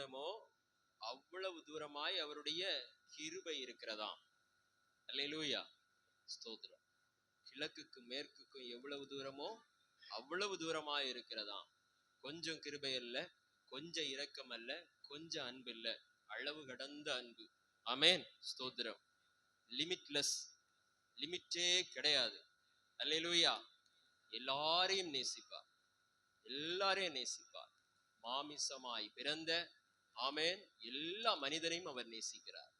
தூரமோ அவ்வளவு தூரமாய் அவருடைய கிருபை இருக்கிறதாம். அல்லேலூயா, ஸ்தோத்திரம். கிழக்குக்கு மேற்குக்கும் எவ்வளவு தூரமோ அவ்வளவு தூரமாய் இருக்கிறதாம். கொஞ்சம் கிருபை அல்ல, கொஞ்சம் இரக்கம் அல்ல, கொஞ்சம் அன்பு இல்ல, அளவு கடந்த அன்பு. ஆமென், ஸ்தோத்திரம். லிமிட்லெஸ், லிமிட்டே கிடையாது. அல்லேலூயா. எல்லாரையும் நேசிப்பார், எல்லாரையும் நேசிப்பார். மாமிசமாய் பிறந்த ஆமென் எல்லா மனிதனையும் அவர் நேசிக்கிறார்.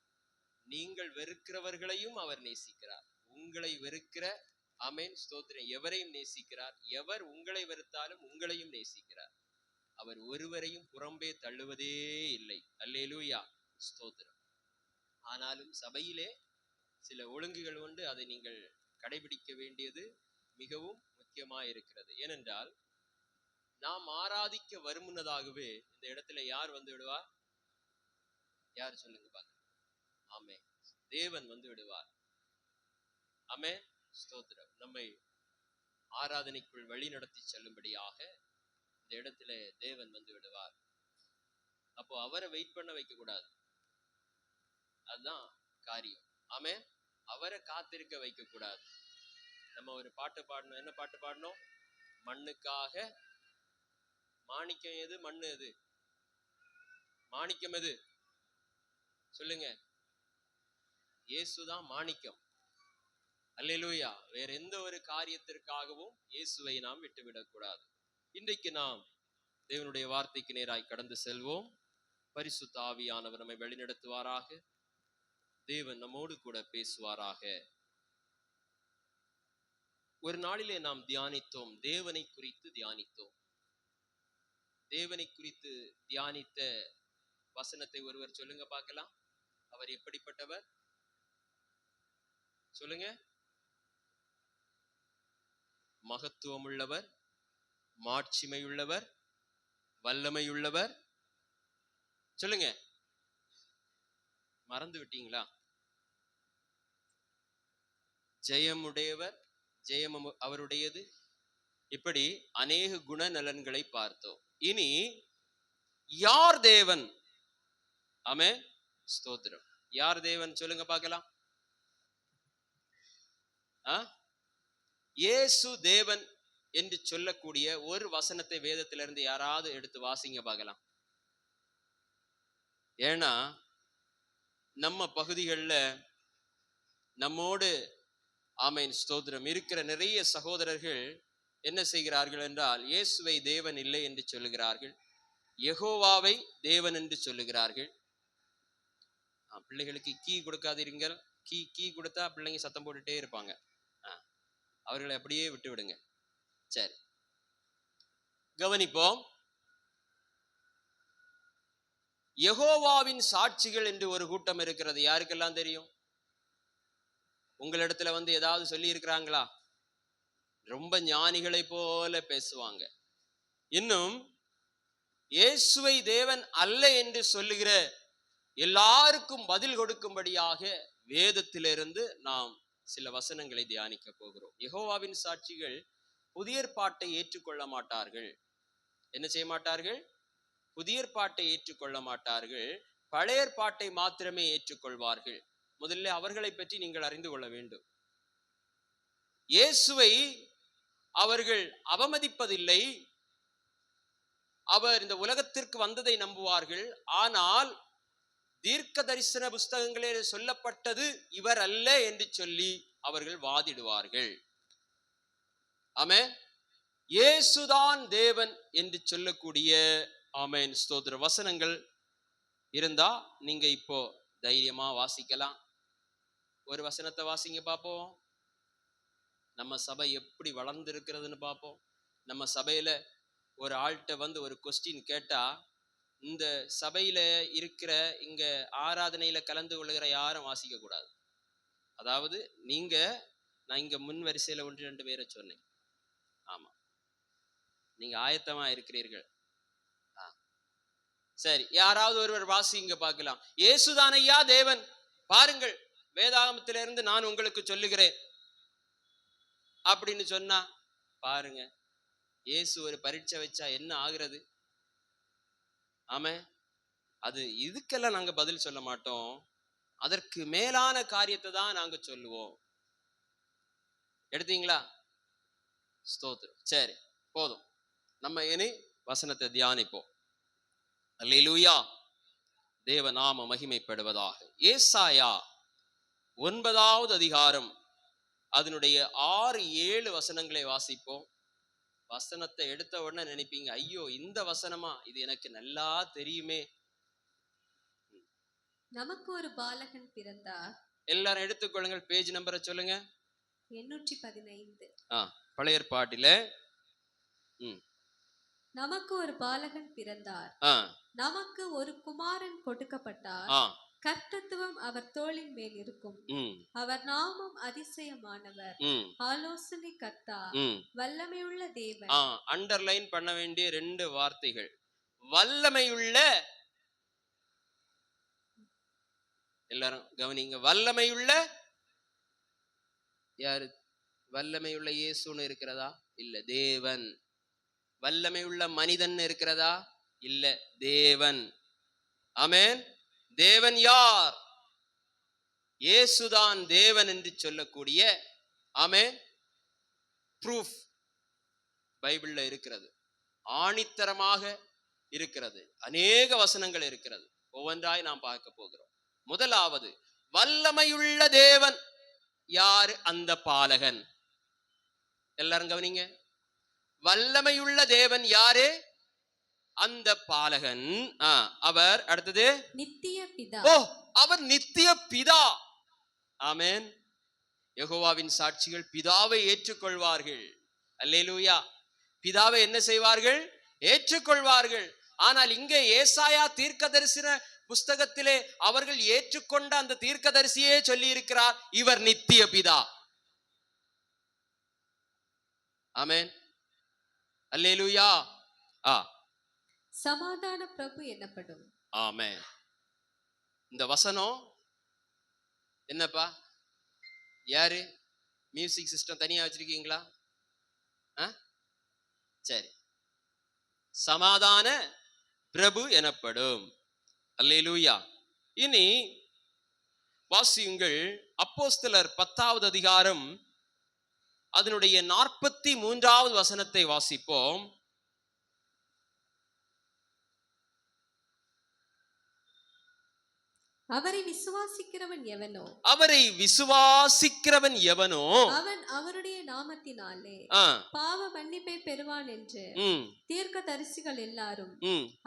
நீங்கள் வெறுக்கிறவர்களையும் அவர் நேசிக்கிறார். உங்களை வெறுக்கிற ஆமென் ஸ்தோத்திரம் எவரையும் நேசிக்கிறார். எவர் உங்களை வெறுத்தாலும் உங்களையும் நேசிக்கிறார். அவர் ஒருவரையும் புறம்பே தள்ளுவதே இல்லை. அல்லேலூயா, ஸ்தோத்திரம். ஆனாலும் சபையிலே சில ஒழுங்குகள் உண்டு. அதை நீங்கள் கடைபிடிக்க வேண்டியது மிகவும் முக்கியமாக இருக்கிறது. ஏனென்றால் நாம் ஆராதிக்க வருமுன்னதாகவே இந்த இடத்துல யார் வந்து விடுவார்? யார் சொல்லுங்க பாக்க? ஆமே, தேவன் வந்து விடுவார். ஆமே, ஸ்தோத்திரம். நம்மை ஆராதனைக்குள் வழி நடத்தி செல்லும்படியாக இந்த இடத்துல தேவன் வந்து விடுவார். அப்போ அவரை வெயிட் பண்ண வைக்க கூடாது, அதுதான் காரியம். ஆமே, அவரை காத்திருக்க வைக்க கூடாது. நம்ம ஒரு பாட்டு பாடணும். என்ன பாட்டு பாடணும்? மண்ணுக்காக மாணிக்கம் எது? மண்ணு எது? மாணிக்கம் எது? சொல்லுங்க. இயேசுதான் மாணிக்கம். அல்லேலூயா. வேற எந்த ஒரு காரியத்திற்காகவும் இயேசுவை நாம் விட்டுவிடக் கூடாது. இன்றைக்கு நாம் தேவனுடைய வார்த்தைக்கு நேராய் கடந்து செல்வோம். பரிசுத்த ஆவியானவர் நம்மை வழிநடத்துவாராக. தேவன் நம்மோடு கூட பேசுவாராக. ஒரு நாளிலே நாம் தியானித்தோம், தேவனை குறித்து தியானித்தோம். தேவனை குறித்து தியானித்த வசனத்தை ஒருவர் சொல்லுங்க பார்க்கலாம். அவர் எப்படிப்பட்டவர்? சொல்லுங்க. மகத்துவம் உள்ளவர், மாட்சிமையுள்ளவர், வல்லமையுள்ளவர். சொல்லுங்க. மறந்து விட்டீங்களா? ஜெயமுடையவர், ஜெயம் அவருடையது. இப்படி அநேக குணநலன்களை பார்த்தோம். இனி யார் தேவன்? ஆமே, ஸ்தோத்திரம். யார் தேவன் சொல்லுங்க பார்க்கலாம். இயேசு தேவன் என்று சொல்லக்கூடிய ஒரு வசனத்தை வேதத்திலிருந்து யாராவது எடுத்து வாசிங்க பார்க்கலாம். ஏன்னா நம்ம பகுதிகளில் நம்மோடு ஆமென் ஸ்தோத்திரம் இருக்கிற நிறைய சகோதரர்கள் என்ன செய்கிறார்கள் என்றால், இயேசுவை தேவன் இல்லை என்று சொல்லுகிறார்கள், யெகோவாவை தேவன் என்று சொல்லுகிறார்கள். பிள்ளைகளுக்கு கீ கொடுக்காதீர்கள். கீ கொடுத்தா பிள்ளைங்க சத்தம் போட்டுட்டே இருப்பாங்க. அவர்களை அப்படியே விட்டு விடுங்க. சரி, கவனிப்போம். யெகோவாவின் சாட்சிகள் என்று ஒரு கூட்டம் இருக்கிறது. யாருக்கெல்லாம் தெரியும்? உங்களிடத்துல வந்து ஏதாவது சொல்லி இருக்கிறாங்களா? ரொம்ப ஞானிகளை போல பேசுவாங்க. இன்னும் இயேசுவை தேவன் அல்ல என்று சொல்லுகிற எல்லாருக்கும் பதில் கொடுக்கும்படியாக வேதத்திலிருந்து நாம் சில வசனங்களை தியானிக்க போகிறோம். யெகோவாவின் சாட்சிகள் புதிய ஏற்பாட்டை ஏற்றுக்கொள்ள மாட்டார்கள். என்ன செய்ய மாட்டார்கள்? புதிய ஏற்பாட்டை ஏற்றுக்கொள்ள மாட்டார்கள். பழைய ஏற்பாட்டை மாத்திரமே ஏற்றுக்கொள்வார்கள். முதல்ல அவர்களை பற்றி நீங்கள் அறிந்து கொள்ள வேண்டும். இயேசுவை அவர்கள் அவமதிப்பதில்லை. அவர் இந்த உலகத்திற்கு வந்ததை நம்புவார்கள். ஆனால் தீர்க்க தரிசன புஸ்தகங்களில் சொல்லப்பட்டது இவர் அல்ல என்று சொல்லி அவர்கள் வாதிடுவார்கள். ஆமென். இயேசுதான் தேவன் என்று சொல்லக்கூடிய ஆமென் ஸ்தோத்திர வசனங்கள் இருந்தா நீங்க இப்போ தைரியமா வாசிக்கலாம். ஒரு வசனத்தை வாசிங்க பார்ப்போம். நம்ம சபை எப்படி வளர்ந்து இருக்கிறதுன்னு பார்ப்போம். நம்ம சபையில ஒரு ஆள்கிட்ட வந்து ஒரு கொஸ்டின் கேட்டா, இந்த சபையில இருக்கிற இங்க ஆராதனையில கலந்து கொள்ளுகிற யாரும் வாசிக்க கூடாது. அதாவது நான் இங்க முன் வரிசையில 1-2 பேரை சொன்னேன். ஆமா, நீங்க ஆயத்தமா இருக்கிறீர்கள். சரி, யாராவது ஒருவர் வாசிங்க பார்க்கலாம். இயேசுதான் ஐயா தேவன், பாருங்கள் வேதாகமத்திலிருந்து நான் உங்களுக்கு சொல்லுகிறேன் அப்படின்னு சொன்னா பாருங்க, இயேசு ஒரு பரீட்சை வச்சா என்ன ஆகிறது? ஆமே, அது இதுக்கெல்லாம் நாங்க பதில் சொல்ல மாட்டோம். அதற்கு மேலான காரியத்தை தான் நாங்க சொல்லுவோம். எடுத்தீங்களா? ஸ்தோத்திரம். சரி, போதும். நம்ம இனி வசனத்தை தியானிப்போம். அல்லேலூயா. தேவ நாம மகிமைப்படுவதாக. ஏசாயா 9வது அதிகாரம் அதனுடைய 6-7 வசனங்களை வாசிப்போம். வசனத்தை எடுத்த உடனே நினைப்பீங்க, ஐயோ இந்த வசனமா, இது எனக்கு நல்லா தெரியுமே. நமக்கு ஒரு பாலகன் பிறந்தார். எல்லாரும் எடுத்துக்கொள்ளுங்கள். பேஜ் நம்பரை சொல்லுங்க. 815. பழைய ஏற்பாட்டில நமக்கு ஒரு பாலகன் பிறந்தார், நமக்கு ஒரு குமாரன் கொடுக்கப்பட்டார், கர்த்தத்துவம் அவர் தோளின் மேல் இருக்கும். அவர் நாமம் அதிசயமானவர், ஆலோசனை கர்த்தா, வல்லமையுள்ள தேவன். அண்டர்லைன் பண்ண வேண்டிய 2 வார்த்தைகள். வல்லமையுள்ள, எல்லாரும் கவனிங்க. வல்லமையுள்ள யாரு? வல்லமையுள்ள இயேசுன்னு இருக்கிறதா? இல்ல, தேவன். வல்லமையுள்ள மனிதன் இருக்கிறதா? இல்ல, தேவன். ஆமென். தேவன் யார்? இயேசுதான் தேவன் என்று சொல்லக்கூடிய ஆமென் ப்ரூஃப் பைபிள்ல இருக்கிறது. ஆணித்தரமாக இருக்கிறது. அநேக வசனங்கள் இருக்கிறது. ஒவ்வொன்றாய் நாம் பார்க்க போகிறோம். முதலாவது, வல்லமையுள்ள தேவன் யாரு? அந்த பாலகன். எல்லாரும் கவனிங்க. வல்லமையுள்ள தேவன் யாரு? அந்த பாலகன். அவர் அடுத்தது நித்திய பிதா. அவர் நித்திய பிதா. ஆமென். யெகோவாவின் சாட்சிகள் பிதாவை ஏற்றுக்கொள்வார்கள். அல்லேலூயா. பிதாவை என்ன செய்வார்கள்? ஏற்றுக்கொள்வார்கள். ஆனால் இங்கே ஏசாயா தீர்க்கதரிசன புஸ்தகத்திலே அவர்கள் ஏற்றுக்கொண்ட அந்த தீர்க்கதரிசியே சொல்லி இருக்கிறார், இவர் நித்திய பிதா. ஆமென். அல்லேலூயா. சமாதான பிரபு எனப்படும். ஆமென். இந்த வசனம் என்னப்பா? யாரு? மியூசிக் சிஸ்டம் தனியா வச்சிருக்கீங்களா? சரி. சமாதான பிரபு எனப்படும். அல்லேலூயா. இனி வாசியுங்கள். அப்போஸ்தலர் 10வது அதிகாரம் அதனுடைய 43வது வசனத்தை வாசிப்போம். அவரை விசுவாசிக்கிறவன் எவனோ, அவரை விசுவாசிக்கிறவன் எவனோ, அவன் அவருடைய நாமத்தினாலே பாவ மன்னிப்பை பெறுவான் என்று தீர்க்கதரிசிகள் எல்லாரும்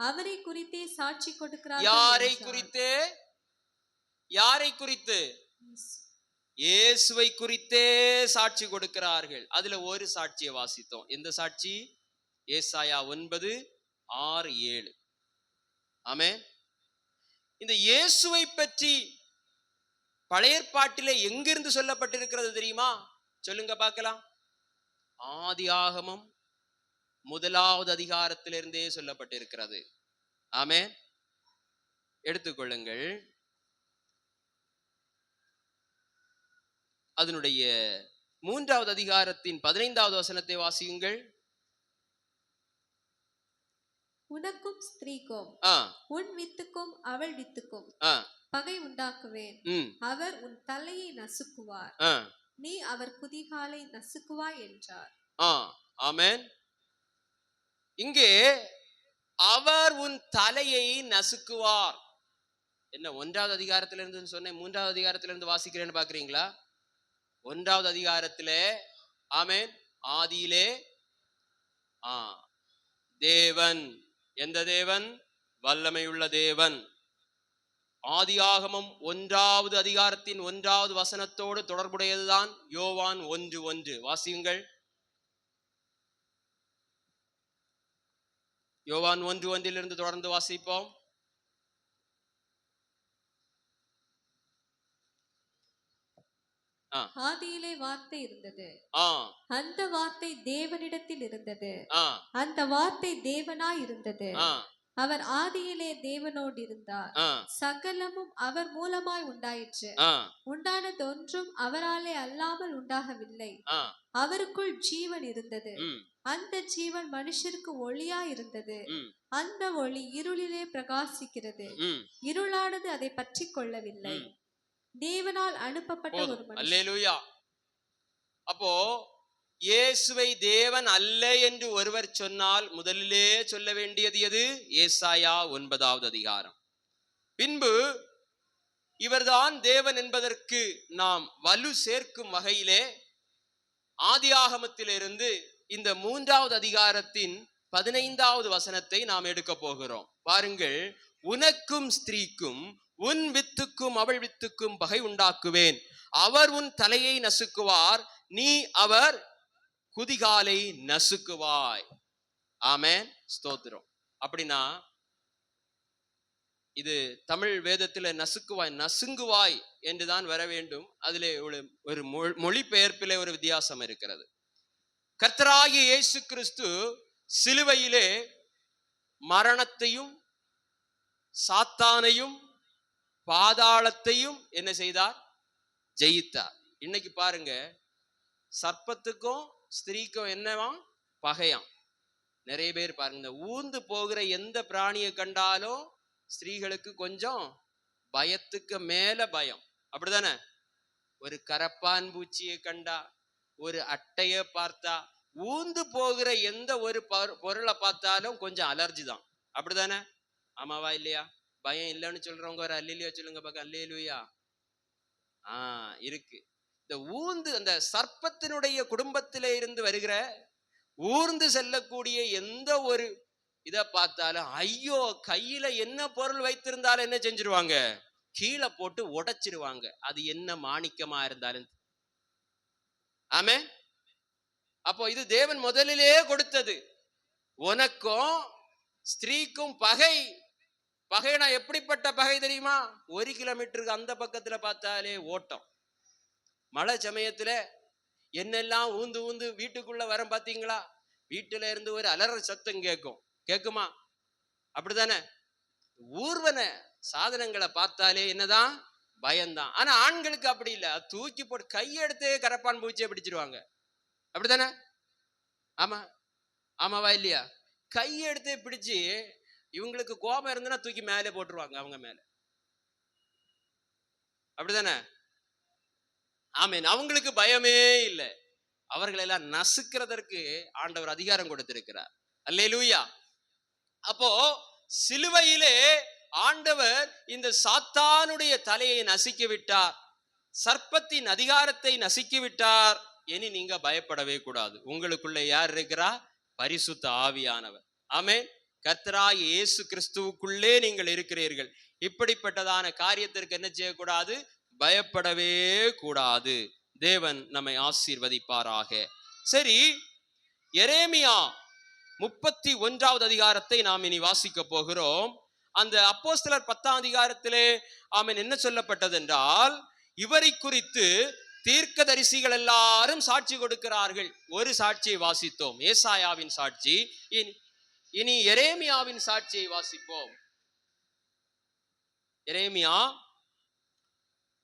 அவரை குறித்தே சாட்சி கொடுக்கிறார்கள். யாரை குறித்தே? யாரை குறித்து? இயேசுவை குறித்தே சாட்சி கொடுக்கிறார்கள். அதுல ஒரு சாட்சியை வாசித்தோம். எந்த சாட்சி? ஏசாயா 9:6-7. ஆமென். இந்த இயேசுவை பற்றி பழைய ஏற்பாட்டிலே எங்கிருந்து சொல்லப்பட்டிருக்கிறது தெரியுமா? சொல்லுங்க பார்க்கலாம். ஆதியாகமம் 1வது அதிகாரத்திலிருந்தே சொல்லப்பட்டிருக்கிறது. ஆமென். எடுத்துக்கொள்ளுங்கள். அதனுடைய 3வது அதிகாரத்தின் 15வது வசனத்தை வாசியுங்கள். உனக்கும் ஸ்திரீக்கும் உன் வித்துக்கும் அவள் வித்துக்கும் பகை உண்டாக்குவேன். அவர் உன் தலையை நசுக்குவார், நீ அவர் குதிகாலை நசுக்குவாய் என்றார். ஆமென். இங்கே அவர் உன் தலையை நசுக்குவார். என்ன 1வது அதிகாரத்திலிருந்து சொன்னேன், 3வது அதிகாரத்திலிருந்து வாசிக்கிறேன்னு பாக்குறீங்களா? 1வது அதிகாரத்திலே ஆமென் ஆதியிலே தேவன். எந்த தேவன்? வல்லமையுள்ள தேவன். ஆதியாகமம் 1வது அதிகாரத்தின் 1வது வசனத்தோடு தொடர்புடையதுதான் யோவான் 1:1. வாசியுங்கள். யோவான் 1:1 தொடர்ந்து வாசிப்போம். ஆதியிலே வார்த்தை இருந்தது, அந்த வார்த்தை தேவனிடத்தில் இருந்தது, அந்த வார்த்தை தேவனாய் இருந்தது, அவர் ஆதியிலே தேவனோடு இருந்தார், சகலமும் அவர் மூலமாய் உண்டாயிற்று, உண்டானது ஒன்றும் அவராலே அல்லாமல் உண்டாகவில்லை, அவருக்குள் ஜீவன் இருந்தது, அந்த ஜீவன் மனுஷருக்கு ஒளியா இருந்தது, அந்த ஒளி இருளிலே பிரகாசிக்கிறது, இருளானது அதை பற்றி கொள்ளவில்லை. தேவனால் அனுப்பப்பட்ட ஒரு மனுஷன். அல்லேலூயா. அப்போ இயேசுவை தேவன் அல்ல என்று ஒருவர் சொன்னால் முதலிலே சொல்ல வேண்டியது எது? ஏசாயா 9வது அதிகாரம். பின்பு இவர்தான் தேவன் என்பதற்கு நாம் வலு சேர்க்கும் வகையிலே ஆதியாகமத்திலிருந்து இந்த 3வது அதிகாரத்தின் 15வது வசனத்தை நாம் எடுக்க போகிறோம். பாருங்கள், உனக்கும் ஸ்திரீக்கும் உன் வித்துக்கும் அவள் வித்துக்கும் பகை உண்டாக்குவேன், அவர் உன் தலையை நசுக்குவார், நீ அவர் குதிகாலை நசுக்குவாய். ஆமென், ஸ்தோத்திரம். அப்படின்னா இது தமிழ் வேதத்தில் நசுக்குவாய் நசுங்குவாய் என்றுதான் வர வேண்டும். அதிலே ஒரு மொழிபெயர்ப்பிலே ஒரு வித்தியாசம் இருக்கிறது. கர்த்தராகிய இயேசு கிறிஸ்து சிலுவையிலே மரணத்தையும் சாத்தானையும் பாதாளத்தையும் என்ன செய்தார்? ஜெயித்தார். இன்னைக்கு பாருங்க, சர்ப்பத்துக்கும் ஸ்திரீக்கும் என்னவா? பகையாம். நிறைய பேர் பாருங்க, ஊர்ந்து போகிற எந்த பிராணியை கண்டாலும் ஸ்திரீகளுக்கு கொஞ்சம் பயத்துக்கு மேல பயம், அப்படிதானே? ஒரு கரப்பான் பூச்சியை கண்டா, ஒரு அட்டைய பார்த்தா, ஊந்து போகிற எந்த ஒரு பொருளை பார்த்தாலும் கொஞ்சம் அலர்ஜி தான், அப்படிதானே? ஆமாவா இல்லையா? பயம் இல்லைன்னு சொல்றவங்க ஒரு அல்லேலூயா சொல்லுங்க பார்க்க. அல்லேலூயா. இருக்கு. இந்த ஊந்து, அந்த சர்ப்பத்தினுடைய குடும்பத்திலே இருந்து வருகிற ஊர்ந்து செல்லக்கூடிய எந்த ஒரு இதை பார்த்தாலும் ஐயோ, கையில என்ன பொருள் வைத்திருந்தாலும் என்ன செஞ்சிருவாங்க? கீழே போட்டு உடைச்சிருவாங்க. அது என்ன மாணிக்கமா இருந்தாலும். ஆமே. அப்போ இது தேவன் முதலிலே கொடுத்தது. உனக்கும் ஸ்திரீக்கும் பகை. பகைனா எப்படிப்பட்ட பகை தெரியுமா? 1 கிலோமீட்டருக்கு அந்த பக்கத்துல பார்த்தாலே ஓட்டம். மழை சமயத்துல என்னெல்லாம் ஊந்து ஊந்து வீட்டுக்குள்ள வர பாத்தீங்களா? வீட்டுல இருந்து ஒரு அலற சத்தம் கேக்குமா? அப்படித்தானே? ஊர்வன சாதனங்களை பார்த்தாலே என்னதான்? பயம்தான். ஆனா ஆண்களுக்கு அப்படி இல்லை. தூக்கி போட்டு கையெடுத்து கரப்பான் பூச்சியை பிடிச்சிருவாங்க, அப்படித்தானே? ஆமா, ஆமாவா இல்லையா? கையெடுத்து பிடிச்சு இவங்களுக்கு கோபம் இருந்துன்னா தூக்கி மேலே போட்டுருவாங்க அவங்க மேல, அப்படித்தானே? ஆமேன். அவங்களுக்கு பயமே இல்லை. அவர்கள் எல்லாம் நசுக்கிறதற்கு ஆண்டவர் அதிகாரம் கொடுத்திருக்கிறார். அல்லேலூயா. அப்போ சிலுவையிலே ஆண்டவர் இந்த சாத்தானுடைய தலையை நசுக்கி விட்டார், சர்ப்பத்தின் அதிகாரத்தை நசுக்கி விட்டார். இனி நீங்க பயப்படவே கூடாது. உங்களுக்குள்ள யார் இருக்கிறா? பரிசுத்த ஆவியானவர். ஆமென். கர்த்தராகிய இயேசு கிறிஸ்துவுக்குள்ளே நீங்கள் இருக்கிறீர்கள். இப்படிப்பட்டதான காரியத்திற்கு என்ன செய்யக்கூடாது? பயப்படவே கூடாது. தேவன் நம்மை ஆசீர்வதிப்பாராக. சரி, எரேமியா 31வது அதிகாரத்தை நாம் இனி வாசிக்க போகிறோம். அந்த அப்போஸ்தலர் 10ஆம் அதிகாரத்திலே ஆமென் என்ன சொல்லப்பட்டது என்றால், இவரை குறித்து தீர்க்கதரிசிகள் எல்லாரும் சாட்சி கொடுக்கிறார்கள். ஒரு சாட்சியை வாசித்தோம், ஏசாயாவின் சாட்சி. இனி எரேமியாவின் சாட்சியை வாசிப்போம். எரேமியா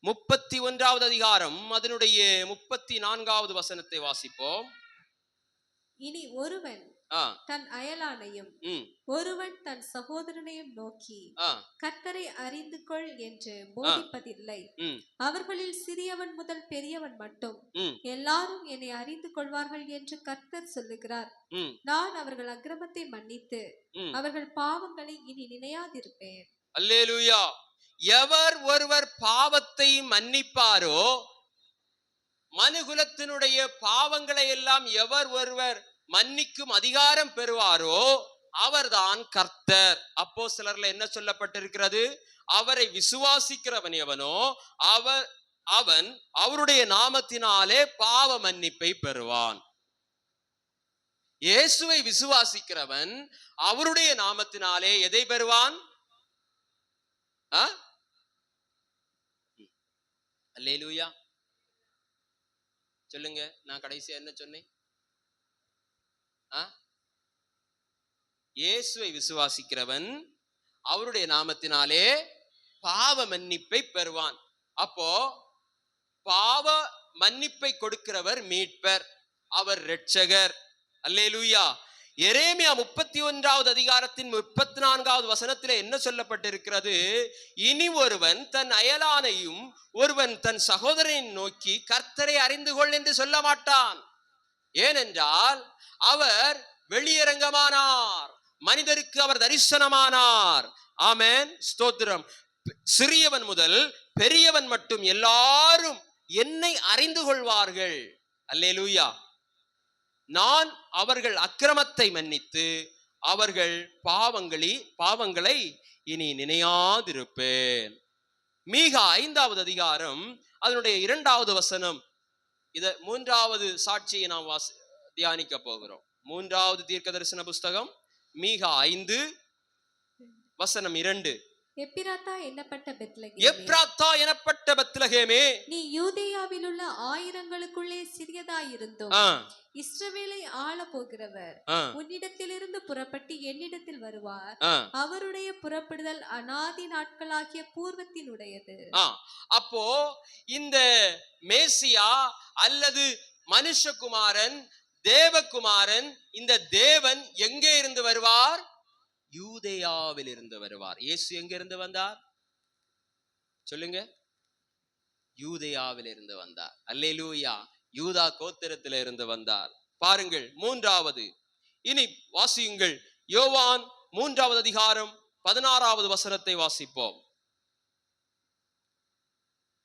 31வது அதிகாரம் அதனுடைய 34வது வசனத்தை வாசிப்போம். இனி ஒருவன் தன் அயலானையும் ஒருவன் தன் சகோதரனையும் நோக்கி கர்த்தரை அறிந்து கொள் என்று போதிப்பதில்லை. அவர்களில் சிறியவன் முதல் பெரியவன் மட்டும் எல்லாரும் என்னை அறிந்து கொள்வார்கள் என்று கர்த்தர் சொல்லுகிறார். நான் அவர்கள் அக்கிரமத்தை மன்னித்து அவர்கள் பாவங்களை இனி நினையாதிருப்பேன். அல்லேலூயா. எவர் ஒருவர் பாவத்தை மன்னிப்பாரோ, மனுகுலத்தினுடைய பாவங்களை எல்லாம் எவர் ஒருவர் மன்னிக்கும் அதிகாரம் பெறுவாரோ அவர்தான் கர்த்தர். அப்போஸ்தலர்ல என்ன சொல்லப்பட்டிருக்கிறது? அவரை விசுவாசிக்கிறவன் எவனோ அவன் அவருடைய நாமத்தினாலே பாவ மன்னிப்பை பெறுவான். இயேசுவை விசுவாசிக்கிறவன் அவருடைய நாமத்தினாலே எதை பெறுவான்? அல்லேலூயா. சொல்லுங்க, நான் கடைசியா என்ன சொன்னேன்? இயேசுவை விசுவாசிக்கிறவன் அவருடைய நாமத்தினாலே பாவ மன்னிப்பை பெறுவான். அப்போ பாவ மன்னிப்பை கொடுக்கிறவர் மீட்பர், அவர் இரட்சகர். அல்லேலூயா. எரேமியா 31வது அதிகாரத்தின் 34வது வசனத்திலே என்ன சொல்லப்பட்டிருக்கிறது? இனி ஒருவன் தன் அயலானையும் ஒருவன் தன் சகோதரனை நோக்கி கர்த்தரை அறிந்து கொள் என்று சொல்ல மாட்டான். ஏனென்றால் அவர் வெளியரங்கமானார், மனிதருக்கு அவர் தரிசனமானார். ஆமென், ஸ்தோத்திரம். சிறியவன் முதல் பெரியவன் மட்டும் எல்லாரும் என்னை அறிந்து கொள்வார்கள். அல்லேலூயா. நான் அவர்கள் அக்கிரமத்தை மன்னித்து அவர்கள் பாவங்களை இனி நினையாதிருப்பேன். மீகா 5வது அதிகாரம் அதனுடைய 2வது வசனம். இத 3வது சாட்சியை நாம் தியானிக்க போகிறோம். 3வது தீர்க்க தரிசன புஸ்தகம் மீகா 5 வசனம் 2. எப்ராத்தா எனப்பட்ட பெத்லகேமே, நீ யூதேயாவில் உள்ள ஆயிரங்களுக்குள்ளே சிறியதாயிருந்தும் இஸ்ரவேலை ஆள போகிறவர் உன்னிடத்திலிருந்து புறப்பட்டு என்னிடத்தில் வருவார். அவருடைய புறப்படுதல் அநாதி நாட்களாகிய பூர்வத்தினுடையது. அப்போ இந்த மேசியா அல்லது மனுஷகுமாரன், தேவகுமாரன், இந்த தேவன் எங்கே இருந்து வருவார்? யூதேயாவில் இருந்து வருவார். இயேசு எங்க இருந்து வந்தார் சொல்லுங்க? யூதேயாவில் இருந்து வந்தார். அல்லேலூயா. யூதா கோத்திரத்தில் இருந்து வந்தார். பாருங்கள் 3வது. இனி வாசியுங்கள் யோவான் 3வது அதிகாரம் 16வது வசனத்தை வாசிப்போம்.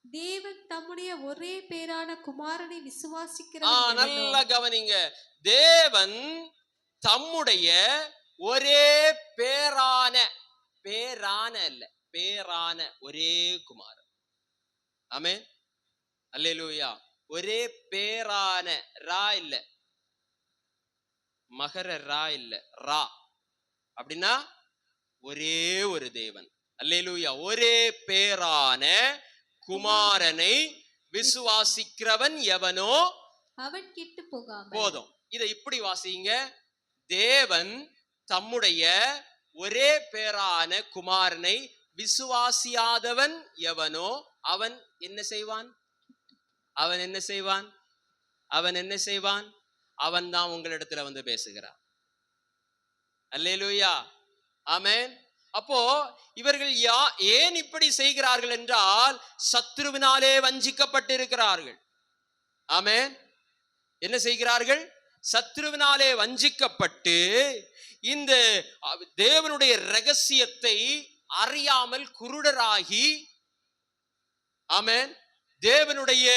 தேவன் தம்முடைய ஒரே பேரான குமாரனை விசுவாசிக்கிறார். நல்லா கவனிங்க. தேவன் தம்முடைய ஒரே பேரான ஒரே குமாரன். ஆமென், அல்லேலூயா. ஒரே பேரான, ரா இல்ல, மகர ரா இல்ல, ரா அப்படின்னா ஒரே ஒரு தேவன். அல்லேலூயா. ஒரே பேரான குமாரனை விசுவாசிக்கிறவன் எவனோ அவன் கெட்டு போகாமல். போதும். இதை இப்படி வாசிங்க. தேவன் தம்முடைய ஒரே பேரான குமாரனை விசுவாசியாதவன் எவனோ அவன் என்ன செய்வான்? அவன் தான் உங்களிடத்துல வந்து பேசுகிறான். அல்லேலூயா. ஆமென். அப்போ இவர்கள் ஏன் இப்படி செய்கிறார்கள் என்றால் சத்ருவினாலே வஞ்சிக்கப்பட்டிருக்கிறார்கள். ஆமென். என்ன செய்கிறார்கள்? சத்ருவினாலே வஞ்சிக்கப்பட்டு இந்த தேவனுடைய ரகசியத்தை அறியாமல் குருடராகி, ஆமென், தேவனுடைய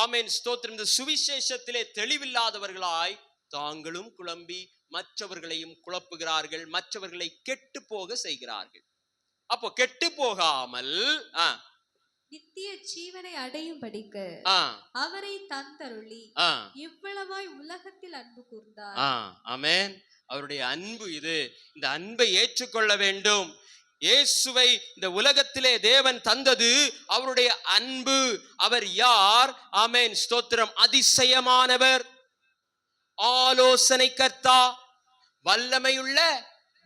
ஆமென் ஸ்தோத்திரம், இந்த சுவிசேஷத்திலே தெளிவில்லாதவர்களாய் தாங்களும் குழம்பி மற்றவர்களையும் குழப்புகிறார்கள், மற்றவர்களை கெட்டு போக செய்கிறார்கள். அப்போ கெட்டு போகாமல் நித்திய ஜீவனை அடையும்படிக்கு அவரை தந்தருளி இவ்வளவாய் உலகத்தில் அன்பு கூர்ந்தார். ஆமென். அவருடைய அன்பு இது. இந்த அன்பை ஏற்றுக்கொள்ள வேண்டும். இயேசுவை இந்த உலகத்திலே தேவன் தந்தது அவருடைய அன்பு. அவர் யார்? ஆமென் ஸ்தோத்திரம். அதிசயமானவர், ஆலோசனை கர்த்தா, வல்லமையுள்ள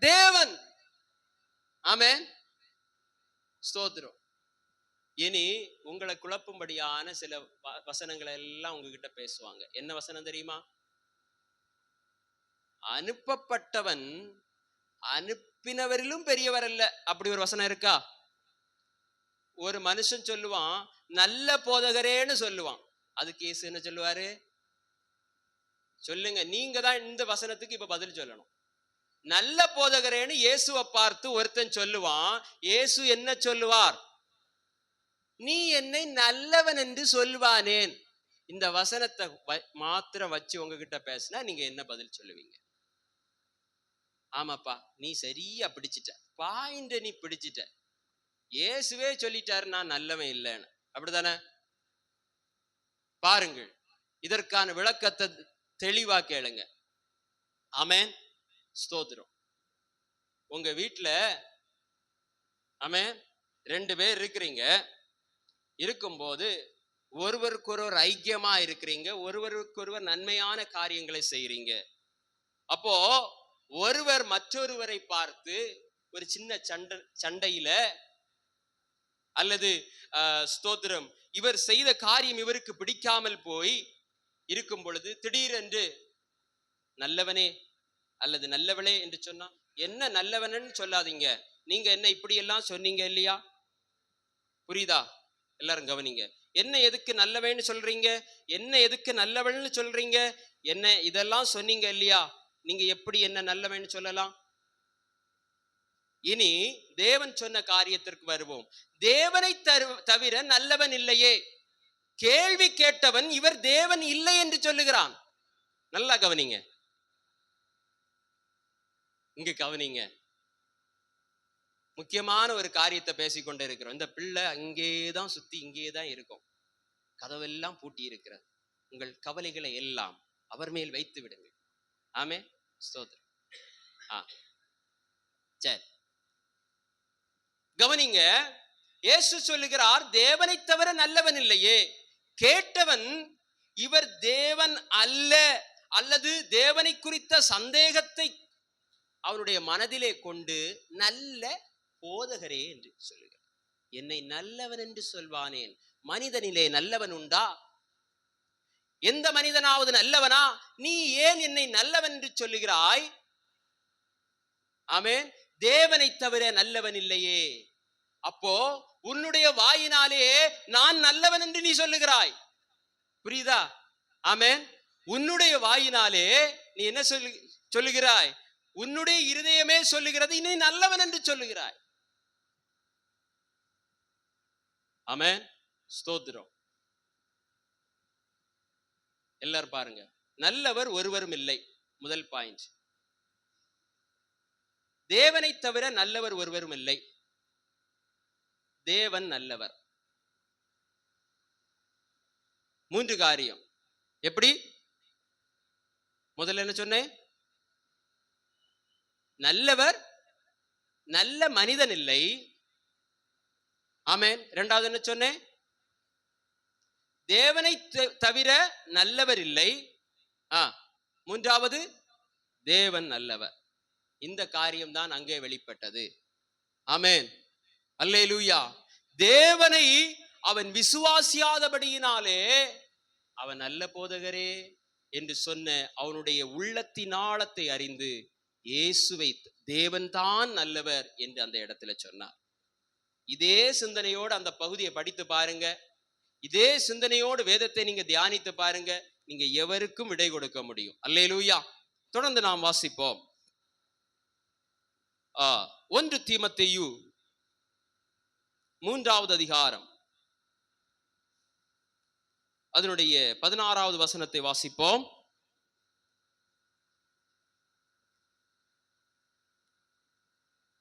தேவன். ஆமென் ஸ்தோத்திரம். இனி உங்களை குழப்பும்படியான சில வசனங்களை எல்லாம் உங்ககிட்ட பேசுவாங்க. என்ன வசனம் தெரியுமா? அனுப்பப்பட்டவன் அனுப்பினவரிலும் பெரியவர் அல்ல. அப்படி ஒரு வசனம் இருக்கா? ஒரு மனுஷன் சொல்லுவான் நல்ல போதகரேன்னு சொல்லுவான். அதுக்கு இயேசு என்ன சொல்லுவாரு? சொல்லுங்க, நீங்க தான் இந்த வசனத்துக்கு இப்ப பதில் சொல்லணும். நல்ல போதகரேன்னு இயேசுவை பார்த்து ஒருத்தன் சொல்லுவான். இயேசு என்ன சொல்லுவார்? நீ என்னை நல்லவன் என்று சொல்வானேன். இந்த வசனத்தை மாத்திரம் வச்சு உங்ககிட்ட பேசினா நீங்க என்ன பதில் சொல்லுவீங்க? ஆமாப்பா, நீ சரியா பிடிச்சிட்ட, பாயிண்ட் நீ பிடிச்சிட்ட, இயேசுவே சொல்லிட்டாரு நான் நல்லவன் இல்லைன்னு. அப்படித்தானே? பாருங்கள், இதற்கான விளக்கத்தை தெளிவா கேளுங்க. ஆமென் ஸ்தோத்திரம். உங்க வீட்டுல ஆமென் 2 பேர் இருக்கிறீங்க. இருக்கும்போது ஒருவருக்கொருவர் ஐக்கியமா இருக்கிறீங்க, ஒருவருக்கொருவர் நன்மையான காரியங்களை செய்றீங்க. அப்போ ஒருவர் மற்றொருவரை பார்த்து ஒரு சின்ன சண்டையில அல்லது ஸ்தோத்திரம் இவர் செய்த காரியம் இவருக்கு பிடிக்காமல் போய் இருக்கும் பொழுது திடீரென்று நல்லவனே அல்லது நல்லவளே என்று சொன்னா, என்ன நல்லவனன்னு சொல்லாதீங்க, நீங்க என்ன இப்படி எல்லாம் சொன்னீங்க இல்லையா? புரியுதா? எல்லாரும் கவனிங்க. என்ன எதுக்கு நல்லவன்னு சொல்றீங்க, என்ன எதுக்கு நல்லவள்னு சொல்றீங்க, என்ன இதெல்லாம் சொன்னீங்க இல்லையா? நீங்க எப்படி என்ன நல்லவன்னு சொல்லலாம்? இனி தேவன் சொன்ன காரியத்திற்கு வருவோம். தேவனை தவிர நல்லவன் இல்லையே. கேள்வி கேட்டவன் இவர் தேவன் இல்லை என்று சொல்லுகிறான். நல்லா கவனிங்க, இங்க கவனிங்க. முக்கியமான ஒரு காரியத்தை பேசிக்கொண்டே இருக்கிறோம். இந்த பிள்ளை அங்கேதான் சுத்தி இங்கேதான் இருக்கும், கதவெல்லாம் பூட்டி இருக்கிறது. உங்கள் கவலைகளை எல்லாம் அவர் மேல் வைத்து விடுங்கள். ஆமே, ஸ்தோத்திரம். சரி, கவனிங்க. இயேசு சொல்லுகிறார், தேவனை தவிர நல்லவன் இல்லையே. கேட்டவன் இவர் தேவன் அல்ல, அல்லது தேவனை குறித்த சந்தேகத்தை அவருடைய மனதிலே கொண்டு நல்ல போதகரே என்று சொல்லுகிறார். என்னை நல்லவன் என்று சொல்வானேன்? மனிதனிலே நல்லவன் உண்டா? எந்த மனிதனாவது நல்லவனா? நீ ஏன் என்னை நல்லவன் என்று சொல்லுகிறாய்? ஆமென். தேவனை தவிர நல்லவன் இல்லையே. அப்போ உன்னுடைய வாயினாலே நான் நல்லவன் என்று நீ சொல்லுகிறாய். புரியுதா? ஆமென். உன்னுடைய வாயினாலே நீ என்ன சொல்லுகிறாய்? உன்னுடைய இருதயமே சொல்லுகிறது நீ நல்லவன் என்று சொல்லுகிறாய். ஆமென், ஸ்தோத்திரம். எல்லாரும் பாருங்க, நல்லவர் ஒருவரும் இல்லை. முதல் பாயிண்ட், தேவனை தவிர நல்லவர் ஒருவரும் இல்லை. தேவன் நல்லவர். மூன்று காரியம். எப்படி? முதல்ல என்ன சொன்னேன்? நல்லவர், நல்ல மனிதன் இல்லை. ஆமென். இரண்டாவது என்ன சொன்னேன்? தேவனை தவிர நல்லவர் இல்லை. மூன்றாவது, தேவன் நல்லவர். இந்த காரியம் தான் அங்கே வெளிப்பட்டது. ஆமென், அல்லேலூயா. தேவனை அவன் விசுவாசியாதபடியினாலே அவன் நல்ல போதகரே என்று சொன்ன அவனுடைய உள்ளத்தின் ஆழத்தை அறிந்து இயேசுவை தேவன் தான் நல்லவர் என்று அந்த இடத்துல சொன்னார். இதே சிந்தனையோடு அந்த பகுதியை படித்து பாருங்க, இதே சிந்தனையோடு வேதத்தை நீங்க தியானித்து பாருங்க, நீங்க எவருக்கும் விடை கொடுக்க முடியும். அல்லேலூயா. தொடர்ந்து நாம் வாசிப்போம். 1 தீமோத்தேயு 3வது அதிகாரம் அதனுடைய 16வது வசனத்தை வாசிப்போம்.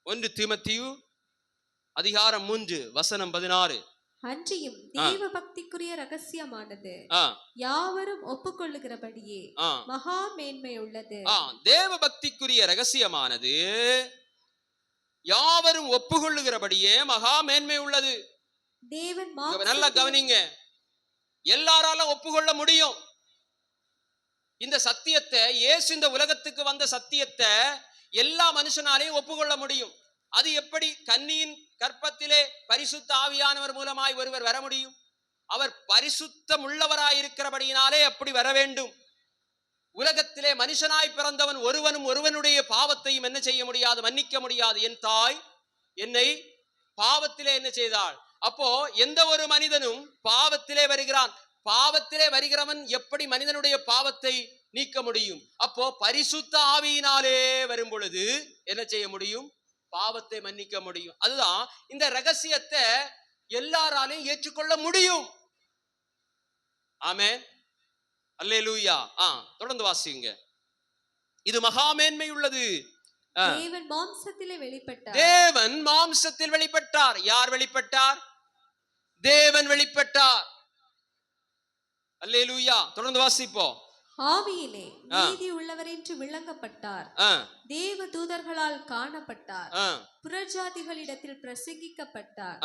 1 தீமோத்தேயு அதிகாரம் 3 வசனம் 16. அன்றியும் தேவ பக்திக்குரிய ரகசியமானது யாவரும் ஒப்புக்கொள்ளுகிறபடியே மகா மேன்மை உள்ளது. தேவ பக்திக்குரிய ரகசியமானது யாவரும் ஒப்புக்கொள்ளுகிறபடியே மகா மேன்மை உள்ளது. தேவன் நல்லா கவனிங்க, எல்லாராலும் ஒப்புக்கொள்ள முடியும் இந்த சத்தியத்தை. இயேசு இந்த உலகத்துக்கு வந்த சத்தியத்தை எல்லா மனுஷனாலையும் ஒப்புக்கொள்ள முடியும். அது எப்படி? கன்னியின் கற்பத்திலே பரிசுத்த ஆவியானவர் மூலமாய் ஒருவர் வர முடியும். அவர் பரிசுத்தம் உள்ளவராயிருக்கிறபடியினாலே அப்படி வர வேண்டும். உலகத்திலே மனுஷனாய் பிறந்தவன் ஒருவனும் ஒருவனுடைய பாவத்தையும் என்ன செய்ய முடியாது? மன்னிக்க முடியாது. என் தாய் என்னை பாவத்திலே என்ன செய்தாள்? அப்போ எந்த ஒரு மனிதனும் பாவத்திலே வருகிறான். பாவத்திலே வருகிறவன் எப்படி மனிதனுடைய பாவத்தை நீக்க முடியும்? அப்போ பரிசுத்த ஆவியினாலே வரும் பொழுது என்ன செய்ய முடியும்? பாவத்தை மன்னிக்க முடியும். அதுதான் இந்த ரகசியத்தை எல்லாராலையும் ஏற்றுக்கொள்ள முடியும். ஆமென், அல்லேலூயா. தொடர்ந்து வாசிங்க. இது மகா மேன்மை உள்ளது. தேவன் மாம்சத்திலே வெளிப்பட்டார். தேவன் மாம்சத்தில் வெளிப்பட்டார். யார் வெளிப்பட்டார்? தேவன் வெளிப்பட்டார். அல்லேலூயா. தொடர்ந்து வாசிப்போம். ஆவியிலே நீதி உள்ளவர் என்று விளங்கப்பட்டார். தேவ தூதர்களால் காணப்பட்டார். புறஜாதிகளிடத்தில் பிரசங்கிக்கப்பட்டார்.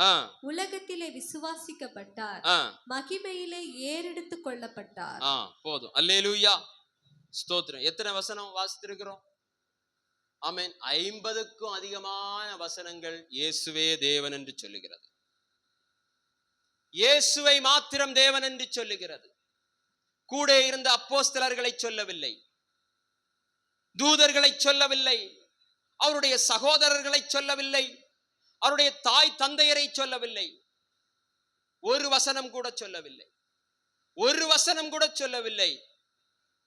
உலகத்திலே விசுவாசிக்கப்பட்டார். மகிமையிலே ஏறெடுத்துக் கொள்ளப்பட்டார். போதும். அல்லேலூயா, ஸ்தோத்திரம். எத்தனை வசனம் வாசித்திருக்கிறோம்? ஆமென். 50க்கும் அதிகமான வசனங்கள் இயேசுவே தேவன் என்று சொல்லுகிறது. இயேசுவை மாத்திரம் தேவன் என்று சொல்லுகிறது. கூட இருந்த அப்போஸ்தலர்களை சொல்லவில்லை. தூதர்களை சொல்லவில்லை, அவருடைய சகோதரர்களை சொல்லவில்லை, அவருடைய தாய் தந்தையரை சொல்லவில்லை, ஒரு வசனம் கூட சொல்லவில்லை, ஒரு வசனம் கூட சொல்லவில்லை,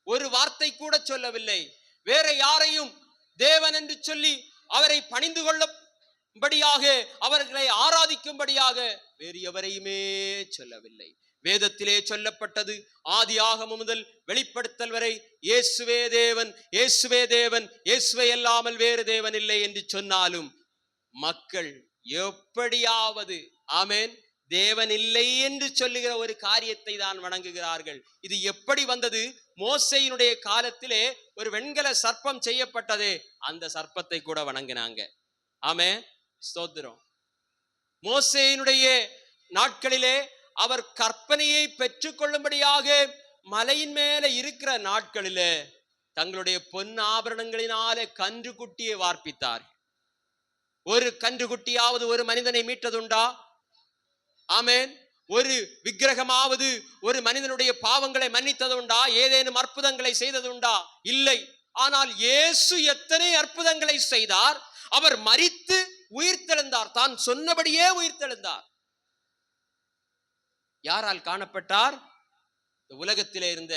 ஒரு வார்த்தை கூட சொல்லவில்லை. வேற யாரையும் தேவன் என்று சொல்லி அவரை பணிந்து கொள்ளும்படியாக, அவர்களை ஆராதிக்கும்படியாக வேறு எவரையுமே சொல்லவில்லை. வேதத்திலே சொல்லப்பட்டது ஆதியாகமம் முதல் வெளிப்படுத்தல் வரை இயேசுவே தேவன், இயேசுவே தேவன், இயேசுவை அல்லாமல் வேறு தேவன் இல்லை என்று சொன்னாலும் மக்கள் எப்படியாவது ஆமென் தேவன் இல்லை என்று சொல்லுகிற ஒரு காரியத்தை தான் வணங்குகிறார்கள். இது எப்படி வந்தது? மோசேயினுடைய காலத்திலே ஒரு வெண்கல சர்ப்பம் செய்யப்பட்டதே, அந்த சர்ப்பத்தை கூட வணங்கினாங்க. ஆமென், ஸ்தோத்திரம். மோசேயினுடைய நாட்களிலே அவர் கற்பனையை பெற்றுக் கொள்ளும்படியாக மலையின் மேல இருக்கிற நாட்களிலே தங்களுடைய பொன் ஆபரணங்களினாலே கன்று குட்டியை வார்ப்பித்தார். ஒரு கன்று குட்டியாவது ஒரு மனிதனை மீட்டதுண்டா? ஆமென். ஒரு விக்கிரகமாவது ஒரு மனிதனுடைய பாவங்களை மன்னித்ததுண்டா? ஏதேனும் அற்புதங்களை செய்ததுண்டா? இல்லை. ஆனால் இயேசு எத்தனை அற்புதங்களை செய்தார்! அவர் மரித்து உயிர்த்தெழுந்தார், தான் சொன்னபடியே உயிர்த்தெழுந்தார். யாரால் காணப்பட்டார்? உலகத்திலே இருந்த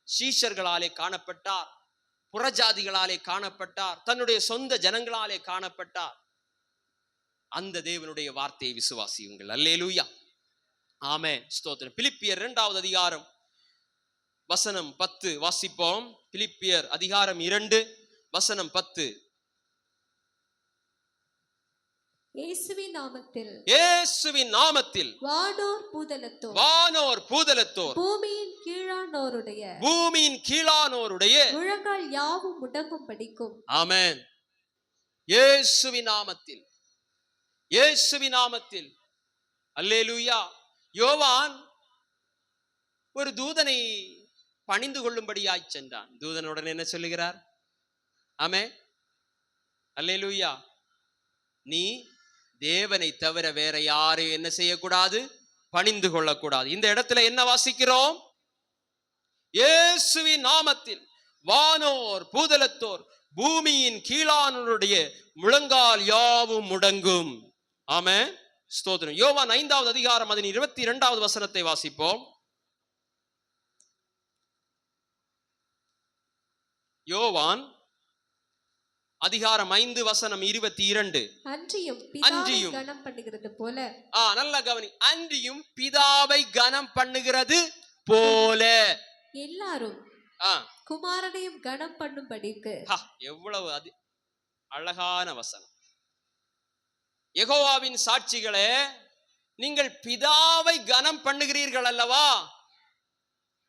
சீஷர்களாலே காணப்பட்டார், புறஜாதிகளாலே காணப்பட்டார், தன்னுடைய சொந்த ஜனங்களாலே காணப்பட்டார். அந்த தேவனுடைய வார்த்தையை விசுவாசியுங்கள். அல்லேலூயா, ஆமென், ஸ்தோத்திரம். பிலிப்பியர் 2வது அதிகாரம் வசனம் 10 வாசிப்போம். பிலிப்பியர் அதிகாரம் 2 வசனம் 10. இயேசுவின் நாமத்தில், இயேசுவின் நாமத்தில் வானோர் பூதலத்தோர் பூமியின் கீழானோருடைய முழங்கால் யாவும் முடங்கும் படிக்கும். ஆமென். இயேசுவின் நாமத்தில், இயேசுவின் நாமத்தில். அல்லேலூயா. யோவான் ஒரு தூதனை பணிந்து கொள்ளும்படியாய் சென்றான். தூதனுடன் என்ன சொல்லுகிறார்? ஆமென், அல்லேலூயா. நீ தேவனை தவிர வேற யாரையும் என்ன செய்யக்கூடாது? பணிந்து கொள்ளக்கூடாது. இந்த இடத்துல என்ன வாசிக்கிறோம்? இயேசுவின் நாமத்தில் வானோர் பூதலத்தோர் பூமியின் கீழானோருடைய முழங்கால் யாவும் முடங்கும். ஆமென், ஸ்தோத்திரம். யோவான் 5வது அதிகாரம் அதன் 22வது வசனத்தை வாசிப்போம். யோவான் அதிகாரம் 5 வசனம் 22. அன்றியும் பிதாவை கனம் பண்ணுகிறது போல. நல்ல கவனி. அன்றியும் பிதாவை கனம் பண்ணுகிறது போல எல்லாரும் குமாரனையும் கனம் பண்ணும்படிக்கு. எவ்வளவு அழகான வசனம். யெகோவாவின் சாட்சிகளே, நீங்கள் பிதாவை கனம் பண்ணுகிறீர்கள் அல்லவா?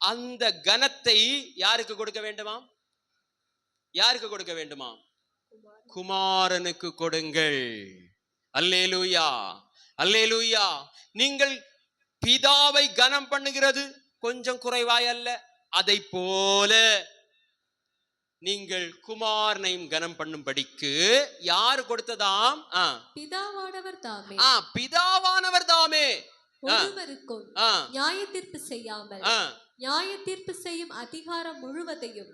அந்த கனத்தை யாருக்கு கொடுக்க வேண்டுமா? யாருக்கு கொடுக்க வேண்டுமா? குமாரனுக்கு கொடுங்கள். அல்லேலூயா, அல்லேலூயா. நீங்கள் பிதாவை கனம் பண்ணுகிறது கொஞ்சம் குறைவாய் அல்ல, அதை போல நீங்கள் குமாரனையும் கனம் பண்ணும்படிக்கு யாரு கொடுத்ததாம்? பிதாவானவர் தாமே. பிதாவானவர் தாமே ஒருவருக்கும் நியாய தீர்ப்பு செய்யாமல் நியாய தீர்ப்பு செய்யும் அதிகாரம் முழுவதையும்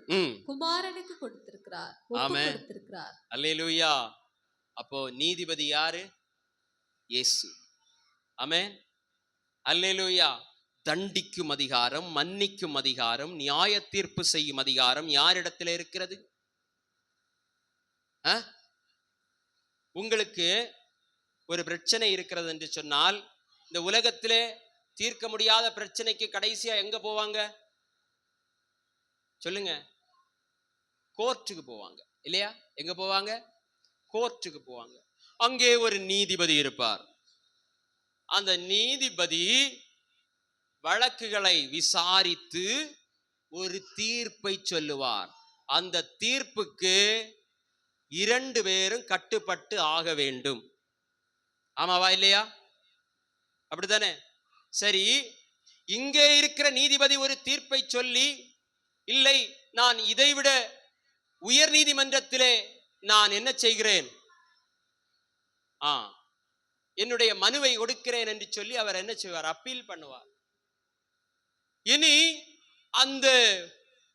குமாரனுக்கு கொடுத்திருக்கிறார். அல்லேலூயா. அப்போ நீதிபதி யாரு? இயேசு. ஆமென், அல்லேலூயா. தண்டிக்கும் அதிகாரம், மன்னிக்கும் அதிகாரம், நியாய தீர்ப்பு செய்யும் அதிகாரம் யாரிடத்தில் இருக்கிறது? உங்களுக்கு ஒரு பிரச்சனை இருக்கிறது என்று சொன்னால், இந்த உலகத்திலே தீர்க்க முடியாத பிரச்சனைக்கு கடைசியா எங்க போவாங்க? சொல்லுங்க. கோர்ட்டுக்கு போவாங்க, இல்லையா? எங்க போவாங்க? கோர்ட்டுக்கு போவாங்க. அங்கே ஒரு நீதிபதி இருப்பார். அந்த நீதிபதி வழக்குகளை விசாரித்து ஒரு தீர்ப்பை சொல்லுவார். அந்த தீர்ப்புக்கு 2 பேரும் கட்டுப்பட்டு ஆக வேண்டும். ஆமாவா இல்லையா? அப்படித்தானே? சரி, இங்கே இருக்கிற நீதிபதி ஒரு தீர்ப்பை சொல்லி, இல்லை நான் இதைவிட உயர் நீதிமன்றத்திலே நான் என்ன செய்கிறேன், என்னுடைய மனுவை கொடுக்கிறேன் என்று சொல்லி அவர் என்ன செய்வார்? அப்பீல் பண்ணுவார். இனி அந்த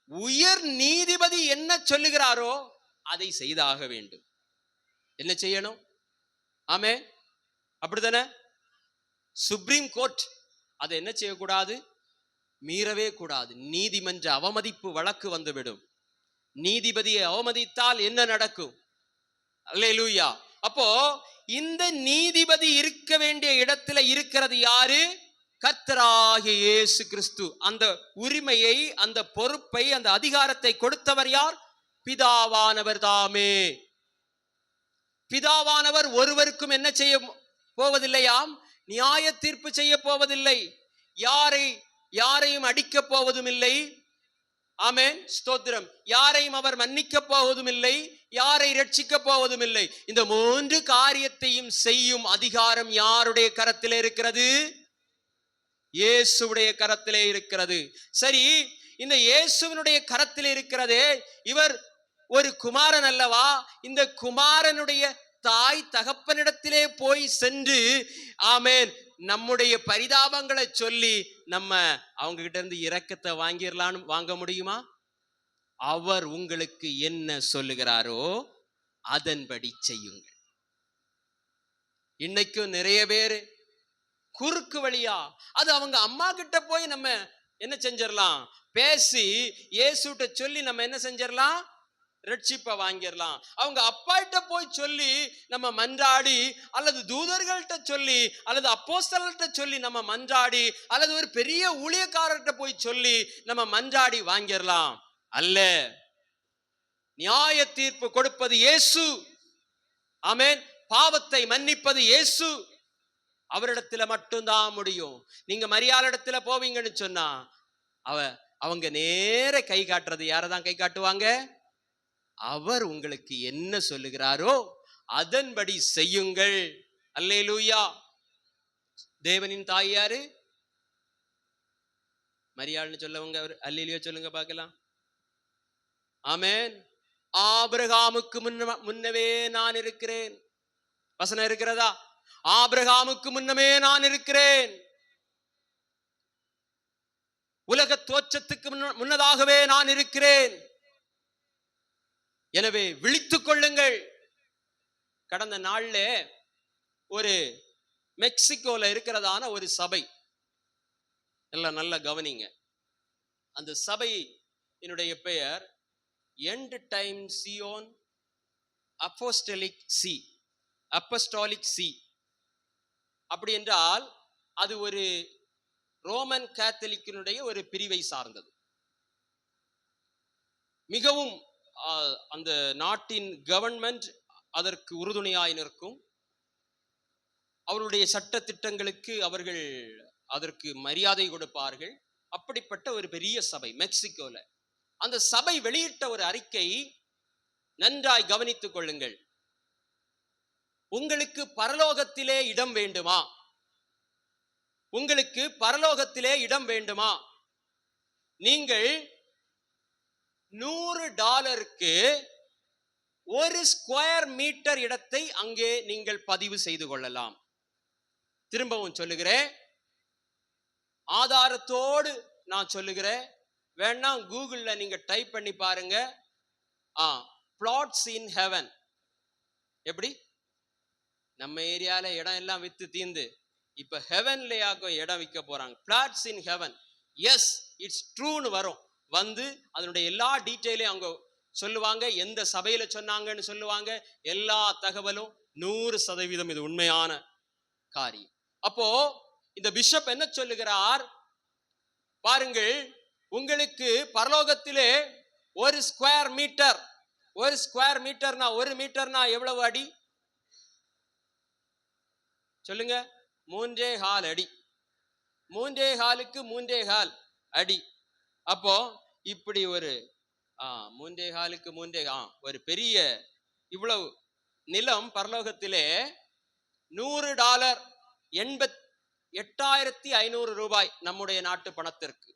உயர் நீதிபதி என்ன சொல்லுகிறாரோ அதை செய்தாக வேண்டும். என்ன செய்யணும்? ஆமே, அப்படித்தானே? சுப்ரீம் கோர்ட் அதை என்ன செய்யக்கூடாது? மீறவே கூடாது. நீதிமன்ற அவமதிப்பு வழக்கு வந்துவிடும். நீதிபதியை அவமதித்தால் என்ன நடக்கும்? அல்லேலூயா. அப்போ இந்த நீதிபதி இருக்க வேண்டிய இடத்துல இருக்கிறது யாரு? கர்த்தராகிய இயேசு கிறிஸ்து. அந்த உரிமையை, அந்த பொறுப்பை, அந்த அதிகாரத்தை கொடுத்தவர் யார்? பிதாவானவர் தாமே. பிதாவானவர் ஒருவருக்கும் என்ன செய்ய போவதில்லையாம்? நியாய தீர்ப்பு செய்ய போவதில்லை. யாரையும் அடிக்க போவதும் இல்லை. ஆமென், ஸ்தோத்திரம். யாரையும் அவர் மன்னிக்க போவதும் இல்லை, யாரை ரட்சிக்க போவதும் இல்லை. இந்த 3 காரியத்தையும் செய்யும் அதிகாரம் யாருடைய கரத்திலே இருக்கிறது? இயேசுவுடைய கரத்திலே இருக்கிறது. சரி, இந்த இயேசுவினுடைய கரத்திலே இருக்கிறதே, இவர் ஒரு குமாரன் அல்லவா? இந்த குமாரனுடைய தாய் தகப்பனிடத்திலே போய் சென்று ஆமென் நம்முடைய பரிதாபங்களை சொல்லி நம்ம அவங்க கிட்ட இருந்து இரக்கத்தை வாங்க முடியுமா? அவர் உங்களுக்கு என்ன சொல்லுகிறாரோ அதன்படி செய்யுங்கள். இன்னைக்கும் நிறைய பேரு குறுக்கு வழியா, அது அவங்க அம்மா கிட்ட போய் நம்ம என்ன செஞ்சிடலாம்? பேசி இயேசுட்ட சொல்லி நம்ம என்ன செஞ்சிடலாம்? ரட்சிப்பை வாங்கிடலாம். அவங்க அப்பாட்ட போய் சொல்லி நம்ம மன்றாடி, அல்லது தூதர்கள்ட்ட சொல்லி, அல்லது அப்போஸ்தலர்கிட்ட சொல்லி நம்ம மன்றாடி, அல்லது ஒரு பெரிய ஊழியக்காரர்கிட்ட போய் சொல்லி நம்ம மன்றாடி வாங்கிடலாம். அல்ல, நியாய தீர்ப்பு கொடுப்பது இயேசு. ஆமென். பாவத்தை மன்னிப்பது இயேசு. அவரிடத்துல மட்டும்தான் முடியும். நீங்க மரியாளிடத்துல போவீங்கன்னு சொன்னா அவங்க நேர கை காட்டுறது யாரதான் கை காட்டுவாங்க? அவர் உங்களுக்கு என்ன சொல்லுகிறாரோ அதன்படி செய்யுங்கள். அல்லேலூயா. தேவனின் தாய் யாரு? மரியாள்னு சொல்லவங்க அல்லேலூயா சொல்லுங்க பார்க்கலாம். ஆமென். ஆபிரகாமுக்கு முன்னவே நான் இருக்கிறேன். வசனம் இருக்கிறதா? ஆபிரகாமுக்கு முன்னமே நான் இருக்கிறேன். உலக தோற்றத்துக்கு முன்னதாகவே நான் இருக்கிறேன். எனவே விழித்துக் கொள்ளுங்கள். கடந்த நாள்ல ஒரு மெக்சிகோல இருக்கிறதான ஒரு சபை, எல்லாம் நல்ல கவனிங்க. அந்த சபை என்னுடைய பெயர் end time Zion apostolic C. Apostolic C அப்படி என்றால் அது ஒரு ரோமன் கேத்தலிக்கினுடைய ஒரு பிரிவை சார்ந்தது. மிகவும் அந்த நாட்டின் கவர்மெண்ட் அதற்கு உறுதுணையாய் நிற்கும். அவருடைய சட்ட திட்டங்களுக்கு அவர்கள் அதற்கு மரியாதை கொடுப்பார்கள். அப்படிப்பட்ட ஒரு பெரிய சபை மெக்சிகோல. அந்த சபை வெளியிட்ட ஒரு அறிக்கை நன்றாய் கவனித்துக் கொள்ளுங்கள். உங்களுக்கு பரலோகத்திலே இடம் வேண்டுமா? உங்களுக்கு பரலோகத்திலே இடம் வேண்டுமா? நீங்கள் $100 1 ஸ்கொயர் மீட்டர் இடத்தை அங்கே நீங்கள் பதிவு செய்து கொள்ளலாம். திரும்பவும் சொல்லுகிறேன், ஆதாரத்தோடு நான் சொல்லுகிறேன். வேணா கூகுள்ல நீங்க டைப் பண்ணி பாருங்க. Flats in heaven. எப்படி நம்ம ஏரியால இடம் எல்லாம் வித்து தீந்து இப்ப ஹெவன்லயாக்கும் இடம் விற்க போறாங்க. Flats in heaven. Yes, it's ட்ரூன்னு வரும். வந்து அதனுடைய எல்லா டீட்டெயிலையும் அவங்க சொல்லுவாங்க. எந்த சபையில சொன்னாங்கன்னு சொல்லுவாங்க. எல்லா தகவலும் 100% இது உண்மையான காரியம். அப்போ இந்த பிஷப் என்ன சொல்லுகிறார் பாருங்கள், உங்களுக்கு பரலோகத்திலே 1 ஸ்கொயர் மீட்டர், 1 ஸ்கொயர் மீட்டர்னா 1 மீட்டர்னா எவ்வளவு அடி சொல்லுங்க? 3.25 அடி. 3.25க்கு 3.25 அடி. அப்போ இப்படி ஒரு 3.25க்கு 3 ஒரு பெரிய இவ்வளவு நிலம் பரலோகத்திலே $100 88,500 ரூபாய் நம்முடைய நாட்டு பணத்திற்கு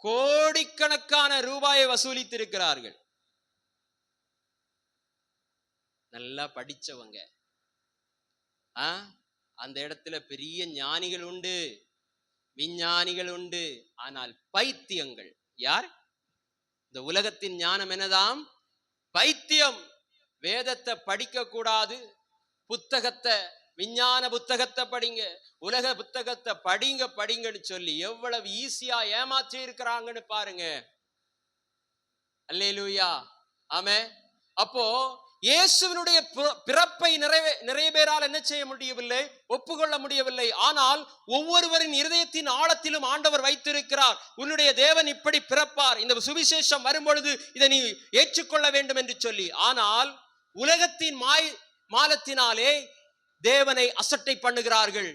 கோடிக்கணக்கான ரூபாயை வசூலித்திருக்கிறார்கள். நல்லா படிச்சவங்க, அந்த இடத்துல பெரிய ஞானிகள் உண்டு, விஞ்ஞானிகள் உண்டு. ஆனால் பைத்தியங்கள், யார்? இந்த உலகத்தின் ஞானம் என்னதாம்? பைத்தியம். வேதத்தை படிக்க கூடாது, புத்தகத்தை, விஞ்ஞான புத்தகத்தை படிங்க, உலக புத்தகத்தை படிங்க படிங்கன்னு சொல்லி எவ்வளவு ஈஸியா ஏமாற்றி இருக்கிறாங்கன்னு பாருங்க. அல்லேலூயா, ஆமென். அப்போ இயேசுவினுடைய பிறப்பை நிறைய பேரால் என்ன செய்ய முடியவில்லை? ஒப்புக்கொள்ள முடியவில்லை. ஆனால் ஒவ்வொருவரின் இருதயத்தின் ஆழத்திலும் ஆண்டவர் வைத்திருக்கிறார், உன்னுடைய தேவன் இப்படி பிறப்பார், இந்த சுவிசேஷம் வரும்பொழுது இதை நீ ஏற்றுக்கொள்ள வேண்டும் என்று சொல்லி. ஆனால் உலகத்தின் மாலத்தினாலே தேவனை அசட்டை பண்ணுகிறார்கள்.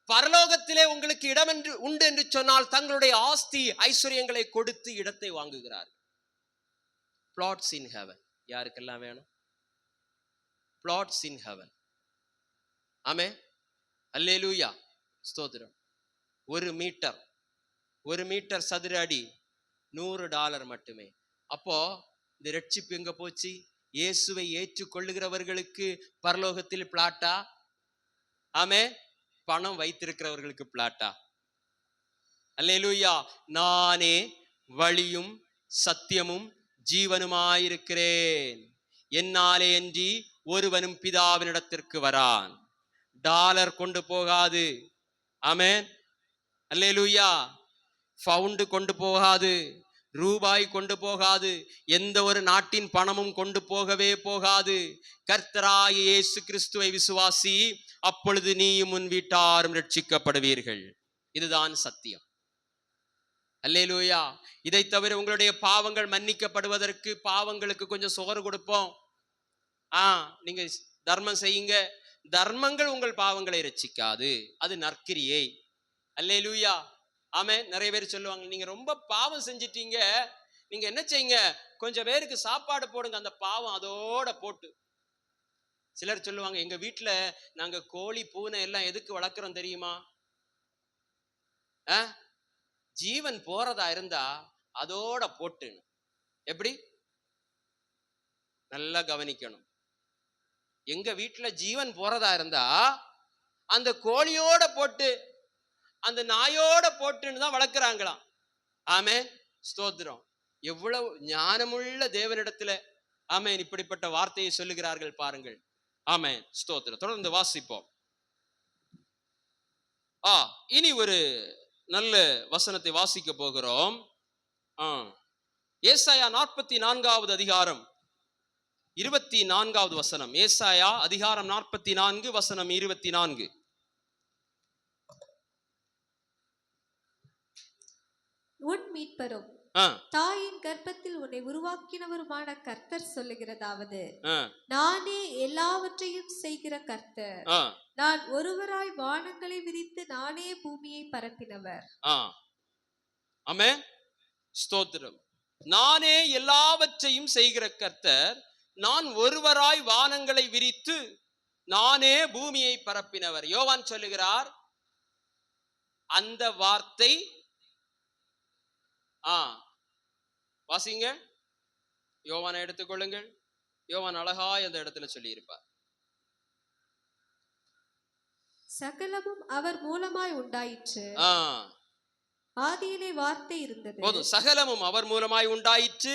பரலோகத்திலே உங்களுக்கு இடம் என்று உண்டு என்று சொன்னால் தங்களுடைய ஆஸ்தி ஐஸ்வர்யங்களை கொடுத்து இடத்தை வாங்குகிறார்கள். Flats in heaven. யாருக்கெல்லாம் வேணும்? Plots in heaven. ஆமென், அல்லேலூயா, ஸ்தோத்திரம். ஒரு மீட்டர் சதுர அடி $100 மட்டுமே. அப்போ இந்த ரட்சிப்பு எங்க போச்சு? இயேசுவை ஏற்றுக்கொள்ளுகிறவர்களுக்கு பரலோகத்தில் பிளாட்டா? ஆமென். பணம் வைத்திருக்கிறவர்களுக்கு பிளாட்டா? அல்லேலூயா. நானே வழியும் சத்தியமும் ஜீவனுமாயிருக்கிறேன், என்னாலே அன்றி ஒருவனும் பிதாவினிடத்திற்கு வரான். டாலர் கொண்டு போகாது, ஆமென், அல்லேலூயா. பவுண்டு கொண்டு போகாது, ரூபாய் கொண்டு போகாது, எந்த ஒரு நாட்டின் பணமும் கொண்டு போகவே போகாது. கர்த்தராகிய இயேசு கிறிஸ்துவை விசுவாசி, அப்பொழுது நீயும் உன் வீட்டாரும் ரட்சிக்கப்படுவீர்கள். இதுதான் சத்தியம். அல்லேலூயா. இதை தவிர உங்களுடைய பாவங்கள் மன்னிக்கப்படுவதற்கு பாவங்களுக்கு கொஞ்சம் சோறு கொடுப்போம். நீங்க தர்மம் செய்யுங்க. தர்மங்கள் உங்கள் பாவங்களை ரட்சிக்காது, அது நற்கிரியை. அல்லேலூயா, ஆமென். நிறைய பேர் சொல்லுவாங்க, நீங்க ரொம்ப பாவம் செஞ்சிட்டீங்க, நீங்க என்ன செய்யுங்க, கொஞ்சம் பேருக்கு சாப்பாடு போடுங்க, அந்த பாவம் அதோட போட்டு. சிலர் சொல்லுவாங்க, எங்க வீட்டுல நாங்க கோழி பூனை எல்லாம் எதுக்கு வளர்க்குறோம் தெரியுமா? ஜீவன் போறதா இருந்தா அதோட போட்டு. எப்படி? நல்லா கவனிக்கணும். எங்க வீட்டுல ஜீவன் போறதா இருந்தா அந்த கோழியோட போட்டு, அந்த நாயோட போட்டுன்னு தான் வளர்க்குறாங்களாம். ஆமென், ஸ்தோத்திரம். எவ்வளவு ஞானமுள்ள தேவனிடத்துல ஆமென் இப்படிப்பட்ட வார்த்தையை சொல்லுகிறார்கள் பாருங்கள். ஆமென், ஸ்தோத்திரம். தொடர்ந்து வாசிப்போம். இனி ஒரு நல்ல வசனத்தை வாசிக்க போகிறோம். ஏசாயா 44வது அதிகாரம் 24வது வசனம். ஏசாயா அதிகாரம் 44 வசனம் 24. உன் மீட்பரும் தாயின் கர்ப்பத்தில் உன்னை உருவாக்கினவருமான கர்த்தர் சொல்லுகிறதாவது, நானே எல்லாவற்றையும் செய்கிற கர்த்தர், நான் ஒருவராய் வானங்களை விரித்து நானே பூமியை பரப்பினவர். ஆமென், ஸ்தோத்திரம். நானே எல்லாவற்றையும் செய்கிற கர்த்தர், நான் ஒருவராய் வானங்களை விரித்து நானே பூமியை பரப்பினவர். யோவான் சொல்லுகிறார், அந்த வார்த்தை வாசிங்க, யோவானை எடுத்துக்கொள்ளுங்கள். யோவான் அழகாய் அந்த இடத்துல சொல்லி இருப்பார், சகலமும் அவர் மூலமாய் உண்டாயிற்று, ஆதியிலே வார்த்தை இருந்தது. போதும். சகலமும் அவர் மூலமாய் உண்டாயிற்று,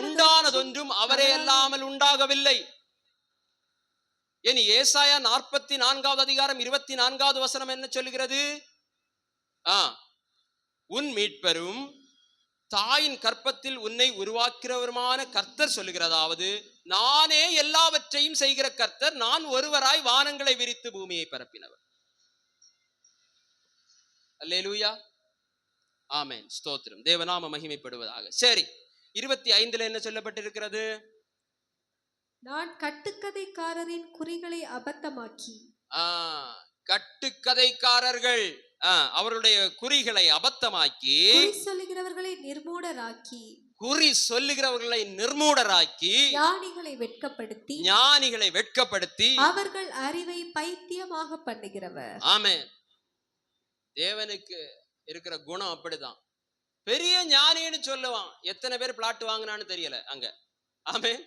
உண்டானதொன்றும் அவரே அல்லாமல் உண்டாகவில்லை. இனி ஏசாயா 44வது அதிகாரம் 24வது வசனம் என்ன சொல்லுகிறது? உன் மீட்பரும் தாயின் கற்பத்தில் உன்னை உருவாக்கிறவருமான கர்த்தர் சொல்லுகிறதாவது, நானே எல்லாவற்றையும் செய்கிற கர்த்தர், நான் ஒருவராய் வானங்களை விரித்து பூமியை பரப்பினவர். அல்லேலூயா, ஆமென், ஸ்தோத்திரம். தேவநாம மகிமைப்படுவதாக. சரி, 25 என்ன சொல்லப்பட்டிருக்கிறது? நான் கட்டுக்கதைக்காரரின் குறிகளை அபத்தமாக்கி. கட்டுக்கதைக்காரர்கள் அவருடைய குறிகளை அபத்தமாக்கி, சொல்லுகிறவர்களை நிர்மூடராக்கி, குறி சொல்லுகிறவர்களை நிர்மூடராக்கி, ஞானிகளை வெட்கப்படுத்தி அவர்கள் அறிவை பைத்தியமாக பண்ணுகிறவர். ஆமென். தேவனுக்கு இருக்கிற குணம் அப்படிதான். பெரிய ஞானின்னு சொல்லுவான், எத்தனை பேர் பிளாட் வாங்கினான்னு தெரியல அங்க. ஆமென்,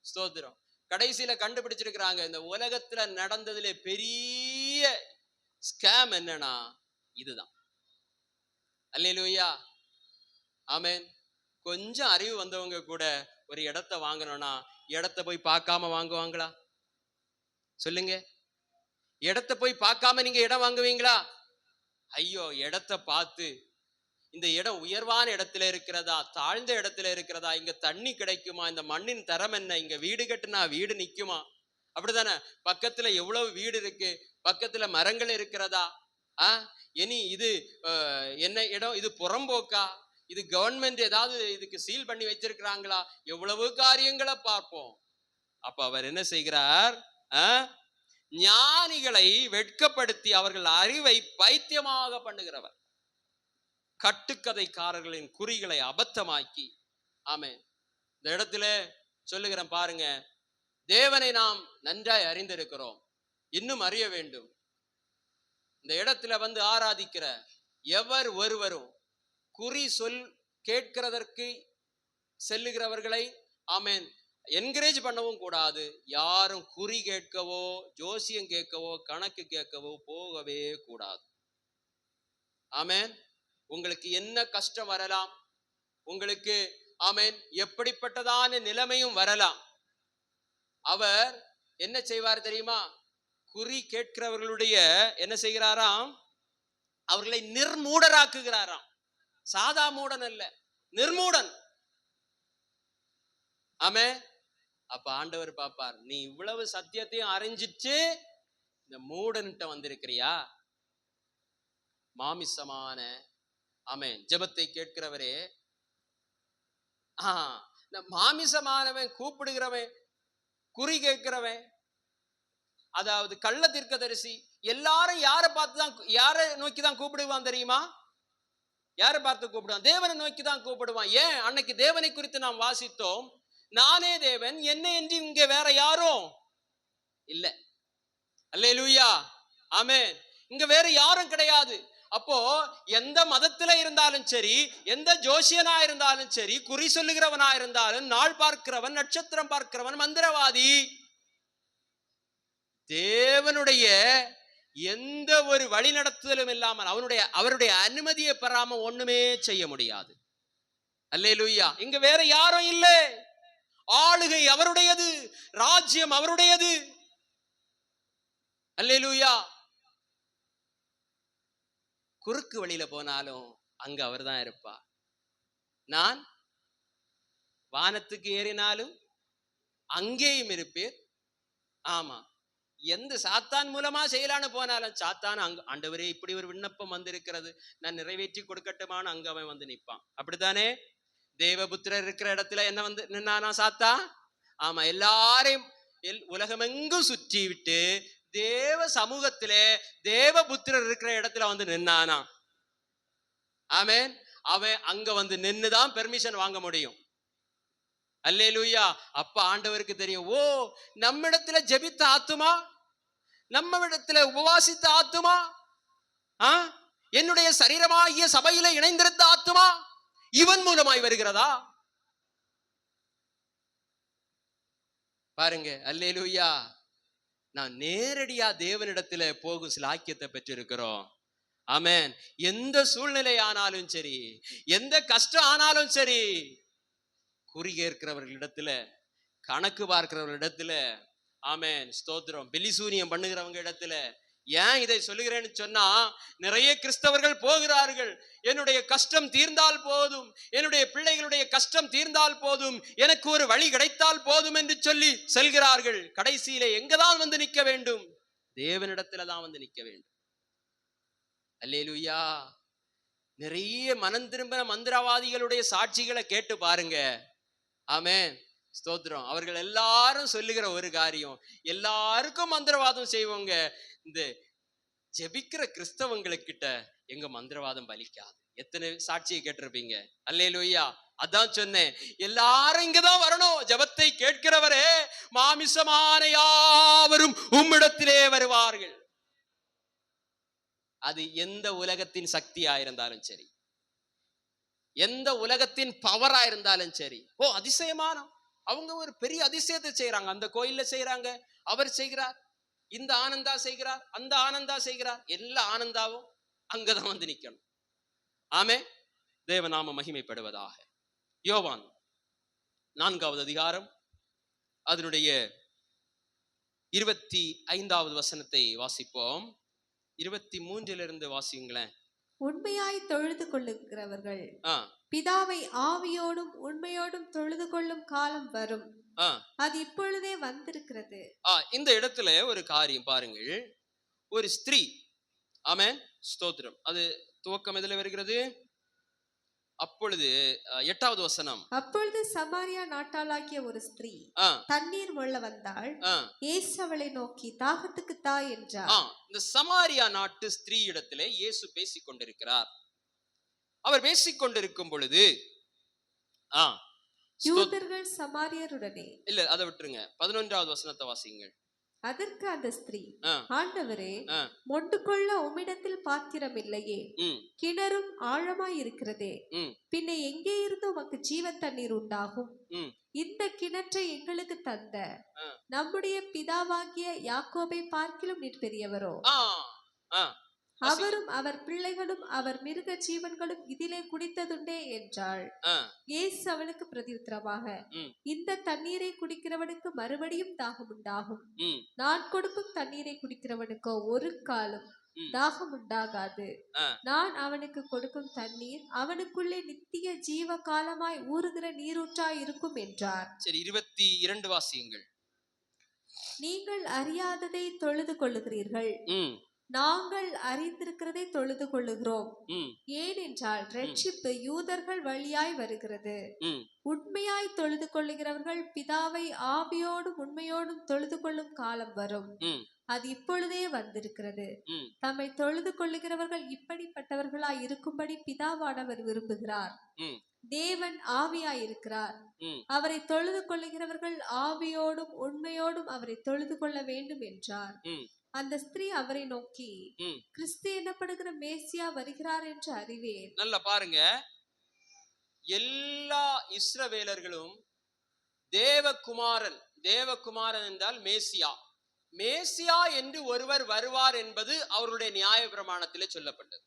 ஸ்தோத்திரம். கடைசியில கண்டுபிடிச்சிருக்கிறாங்க, இந்த உலகத்துல நடந்ததுல பெரிய ஸ்கேம் என்னன்னா இதுதான். அல்லேலூயா, ஆமென். கொஞ்சம் அறிவு வந்தவங்க கூட ஒரு இடத்த வாங்கணும்னா இடத்த போய் பார்க்காம வாங்குவாங்களா? சொல்லுங்க. இடத்த போய் பார்க்காம நீங்க இடம் வாங்குவீங்களா? ஐயோ, இடத்த பார்த்து இந்த இடம் உயர்வான இடத்துல இருக்கிறதா, தாழ்ந்த இடத்துல இருக்கிறதா, இங்க தண்ணி கிடைக்குமா, இந்த மண்ணின் தரம் என்ன, இங்க வீடு கட்டுனா வீடு நிக்குமா, அப்படித்தானே? பக்கத்துல எவ்வளவு வீடு இருக்கு, பக்கத்துல மரங்கள் இருக்கிறதா, இனி இது என்ன இடம், இது புறம்போக்கா, இது கவர்மெண்ட் ஏதாவது இதுக்கு சீல் பண்ணி வச்சிருக்கிறாங்களா, எவ்வளவு காரியங்களை பார்ப்போம். அப்ப அவர் என்ன செய்கிறார்? ஞானிகளை வெட்கப்படுத்தி அவர்கள் அறிவை பைத்தியமாக பண்ணுகிறவர், கட்டுக்கதைக்காரர்களின் குறிகளை அபத்தமாக்கி. ஆமென். இந்த இடத்துல சொல்லுகிறேன் பாருங்க, தேவனை நாம் நன்றாய் அறிந்திருக்கிறோம், இன்னும் அறிய வேண்டும். இந்த இடத்துல வந்து ஆராதிக்கிற எவர் ஒருவரும் குறி சொல் கேட்கிறதற்கு செல்லுகிறவர்களை ஆமென் என்கரேஜ் பண்ணவும் கூடாது. யாரும் குறி கேட்கவோ ஜோசியம் கேட்கவோ கணக்கு கேட்கவோ போகவே கூடாது. ஆமென். உங்களுக்கு என்ன கஷ்டம் வரலாம், உங்களுக்கு ஆமென் எப்படிப்பட்டதான நிலைமையும் வரலாம். அவர் என்ன செய்வார் தெரியுமா? குறி கேட்கிறவர்களுடைய என்ன செய்கிறாராம்? அவர்களை நிர்மூடராக்குகிறாராம். சாதா மூடன் அல்ல, நிர்மூடன். ஆமென். அப்ப ஆண்டவர் பாப்பார், நீ இவ்வளவு சத்தியத்தையும் அறிஞ்சிட்டு இந்த மூடன்கிட்ட வந்திருக்கிறியா? மாமிசமான ஆமென் ஜெபத்தை கேட்கிறவரே, மாமிசமானவன், கூப்பிடுகிறவன், குறி கேட்கிறவன், அதாவது கள்ள தீர்க்கதரிசி, எல்லாரும் யாரை பார்த்துதான், யாரை நோக்கி தான் கூப்பிடுவான் தெரியுமா? யாரை பார்த்து கூப்பிடுவான்? தேவனை நோக்கி தான் கூப்பிடுவான். ஏன்? அன்னைக்கு தேவனை குறித்து நாம் வாசித்தோம், நானே தேவன், என்ன என்று இங்க வேற யாரும் இல்ல. அல்லேலூயா, ஆமென். இங்க வேற யாரும் கிடையாது. அப்போ எந்த மதத்துல இருந்தாலும் சரி, எந்த ஜோசியனா இருந்தாலும் சரி, குறி சொல்லுகிறவனா இருந்தாலும், நாள் பார்க்கிறவன், நட்சத்திரம் பார்க்கிறவன், மந்திரவாதி, தேவனுடைய எந்த ஒரு வழி நடத்துதலும் இல்லாமல் அவருடைய அனுமதியை பெறாம ஒண்ணுமே செய்ய முடியாது. அல்லேலூயா. இங்க வேற யாரும் இல்லை. ஆளுகை அவருடையது, ராஜ்யம் அவருடையது. அல்லேலூயா. குறுக்கு வழியில போனாலும் அங்க அவர் தான் இருப்பார். நான் வானத்துக்கு ஏறினாலும் அங்கேயும் இருப்பேன். ஆமா, எந்த சாத்தான் மூலமா செய்யலான்னு போனாலும் சாத்தான் ஆண்டவரே இப்படி ஒரு விண்ணப்பம் வந்திருக்கிறது, நான் நிறைவேற்றி கொடுக்கட்டுமான்னு அங்க அவன் வந்து நிற்பான். அப்படித்தானே? தேவபுத்திரர் இருக்கிற இடத்துல என்ன வந்து நின்னானா சாத்தா? ஆமா, எல்லாரையும் உலகமெங்கும் சுற்றி விட்டு தேவ சமூகத்திலே தேவபுத்திரர் இருக்கிற இடத்துல வந்து நின்னானா. ஆமென். அவன் அங்க வந்து நின்னுதான் பெர்மிஷன் வாங்க முடியும். அல்லேலூயா. அப்ப ஆண்டவருக்கு தெரியும், ஓ, நம்மிடத்துல ஜெபித்த ஆத்துமா, நம்மிடத்துல உபவாசித்த ஆத்துமா, என்னுடைய சரீரமாகிய சபையில இணைந்திருந்த ஆத்துமா இவன் மூலமாய் வருகிறதா? பாருங்க. அல்லேலூயா. நான் நேரடியா தேவனிடத்துல போகும் சிலாக்கியத்தை பெற்றிருக்கிறோம். ஆமென். எந்த சூழ்நிலை ஆனாலும் சரி, எந்த கஷ்டம் ஆனாலும் சரி, குறி கேட்கிறவர்களிடத்துல, கணக்கு பார்க்கிறவர்களிடத்துல, ஆமென் ஸ்தோத்திரம், பெலிசூனியம் பண்ணுகிறவங்க இடத்துல. ஏன் இதை சொல்லுகிறேன்னு சொன்னா, நிறைய கிறிஸ்தவர்கள் போகிறார்கள், என்னுடைய கஷ்டம் தீர்ந்தால் போதும், என்னுடைய பிள்ளைகளுடைய கஷ்டம் தீர்ந்தால் போதும், எனக்கு ஒரு வழி கிடைத்தால் போதும் என்று சொல்லி செல்கிறார்கள். கடைசியிலே எங்கதான் வந்து நிற்க வேண்டும்? தேவனிடத்துல தான் வந்து நிற்க வேண்டும். அல்லேலூயா. நிறைய மனம் திரும்பின மந்திரவாதிகளுடைய சாட்சிகளை கேட்டு பாருங்க. ஆமென் ஸ்தோத்திரம். அவர்கள் எல்லாரும் சொல்லுகிற ஒரு காரியம், எல்லாருக்கும் மந்திரவாதம் செய்வோங்க, இந்த ஜெபிக்கிற கிறிஸ்தவங்களுக்கிட்ட எங்க மந்திரவாதம் பலிக்காது. எத்தனை சாட்சியை கேட்டிருப்பீங்க. அல்லேலூயா. அதான் சொன்னேன், எல்லாரும் இங்கதான் வரணும். ஜெபத்தை கேட்கிறவரே, மாமிசமான யாவரும் உம்மிடத்திலே வருவார்கள். அது எந்த உலகத்தின் சக்தியா இருந்தாலும் சரி, எந்த உலகத்தின் பவரா இருந்தாலும் சரி. ஓ, அதிசயமான, அவங்க ஒரு பெரிய அதிசயத்தை செய்யறாங்க, அந்த கோயில்ல செய்யறாங்க, அவர் செய்கிறார், இந்த ஆனந்தா செய்கிறார், அந்த ஆனந்தா செய்கிறார், எல்லா ஆனந்தாவும் அங்கதான் வந்து நிக்கணும். ஆமே, தேவநாம மகிமைப்படுவதாக. யோவான் 4வது அதிகாரம் அதனுடைய 25வது வசனத்தை வாசிப்போம். 23 வாசியுங்களேன். உண்மையாய் தொழுது கொள்ளுகிறவர்கள் பிதாவை ஆவியோடும் உண்மையோடும் தொழுது கொள்ளும் காலம் வரும், அது இப்பொழுதே வந்திருக்கிறது. இந்த இடத்துல ஒரு காரியம் பாருங்கள். ஒரு ஸ்திரீ, ஆமென், ஸ்தோத்திரம். அது துவக்கம் எதில் வருகிறது? அப்பொழுது 8வது வசனம். அப்பொழுது சமாரியா நாட்டாளாகிய ஒரு ஸ்திரீ தண்ணீர் மொள்ள வந்தாள். இயேசு அவளை நோக்கி, தாகத்துக்கு தா என்றார். இந்த சமாரியா நாட்டு ஸ்திரீ இடத்திலே இயேசு பேசிக் கொண்டிருக்கிறார். அவர் பேசிக் கொண்டிருக்கும் பொழுது யூதர்கள் சமாரியருடனே, இல்ல அதை விட்டுருங்க, 11வது வசனத்தை வாசிங்கள். அதற்கு அந்த ஸ்திரீ, ஆண்டவரே, மொண்டு கொள்ள உம்மிடத்தில் பாத்திரம் இல்லையே, கிணறும் ஆழமாய் இருக்கிறதே, பின்ன எங்கே இருந்து உமக்கு ஜீவ தண்ணீர் உண்டாகும்? இந்த கிணற்றை எங்களுக்கு தந்த நம்முடைய பிதாவாகிய யாக்கோபை பார்க்கிலும் நீர் பெரியவரோ? அவரும் அவர் பிள்ளைகளும் அவர் மிருக ஜீவன்களும் இதிலே குடித்ததுண்டே என்றாள். இயேசு அவளுக்கு பிரதியுத்தரமாக, இந்த தண்ணீரை குடிக்கிறவனுக்கு மறுபடியும் தாகம் உண்டாகும். நான் கொடுக்கும் தண்ணீரை குடிக்கிறவனுக்கோ ஒரு காலம் தாகம் உண்டாகாது. நான் அவனுக்கு கொடுக்கும் தண்ணீர் அவனுக்குள்ளே நித்திய ஜீவ காலமாய் ஊறுகிற நீரூற்றாய் இருக்கும் என்றார். சரி, 22 வாசியுங்கள். நீங்கள் அறியாததை தொழுது கொள்ளுகிறீர்கள், நாங்கள் அறிந்திருக்கிறதை தொழுது கொள்ளுகிறோம். ஏனென்றால் ரட்சிப்பு யூதர்கள் வழியாய் வருகிறது. உண்மையாய் தொழுது கொள்ளுகிறவர்கள் பிதாவை ஆவியோடும் உண்மையோடும் தொழுது கொள்ளும் காலம் வரும், அது இப்பொழுதே வந்திருக்கிறது. தம்மை தொழுது கொள்ளுகிறவர்கள் இப்படிப்பட்டவர்களாய் இருக்கும்படி பிதாவானவர் விரும்புகிறார். தேவன் ஆவியாயிருக்கிறார். அவரை தொழுது கொள்ளுகிறவர்கள் ஆவியோடும் உண்மையோடும் அவரை தொழுது கொள்ள வேண்டும் என்றார். அந்த ஸ்திரீ அவரை நோக்கி, கிறிஸ்து எனப்படுகிற மேசியா வருகிறார் என்று அறிவேன். நல்லா பாருங்க, எல்லா இஸ்ரவேலர்களும் தேவகுமாரன், தேவகுமாரன் என்றால் மேசியா, மேசியா என்று ஒருவர் வருவார் என்பது அவருடைய நியாயப்பிரமாணத்திலே சொல்லப்பட்டது.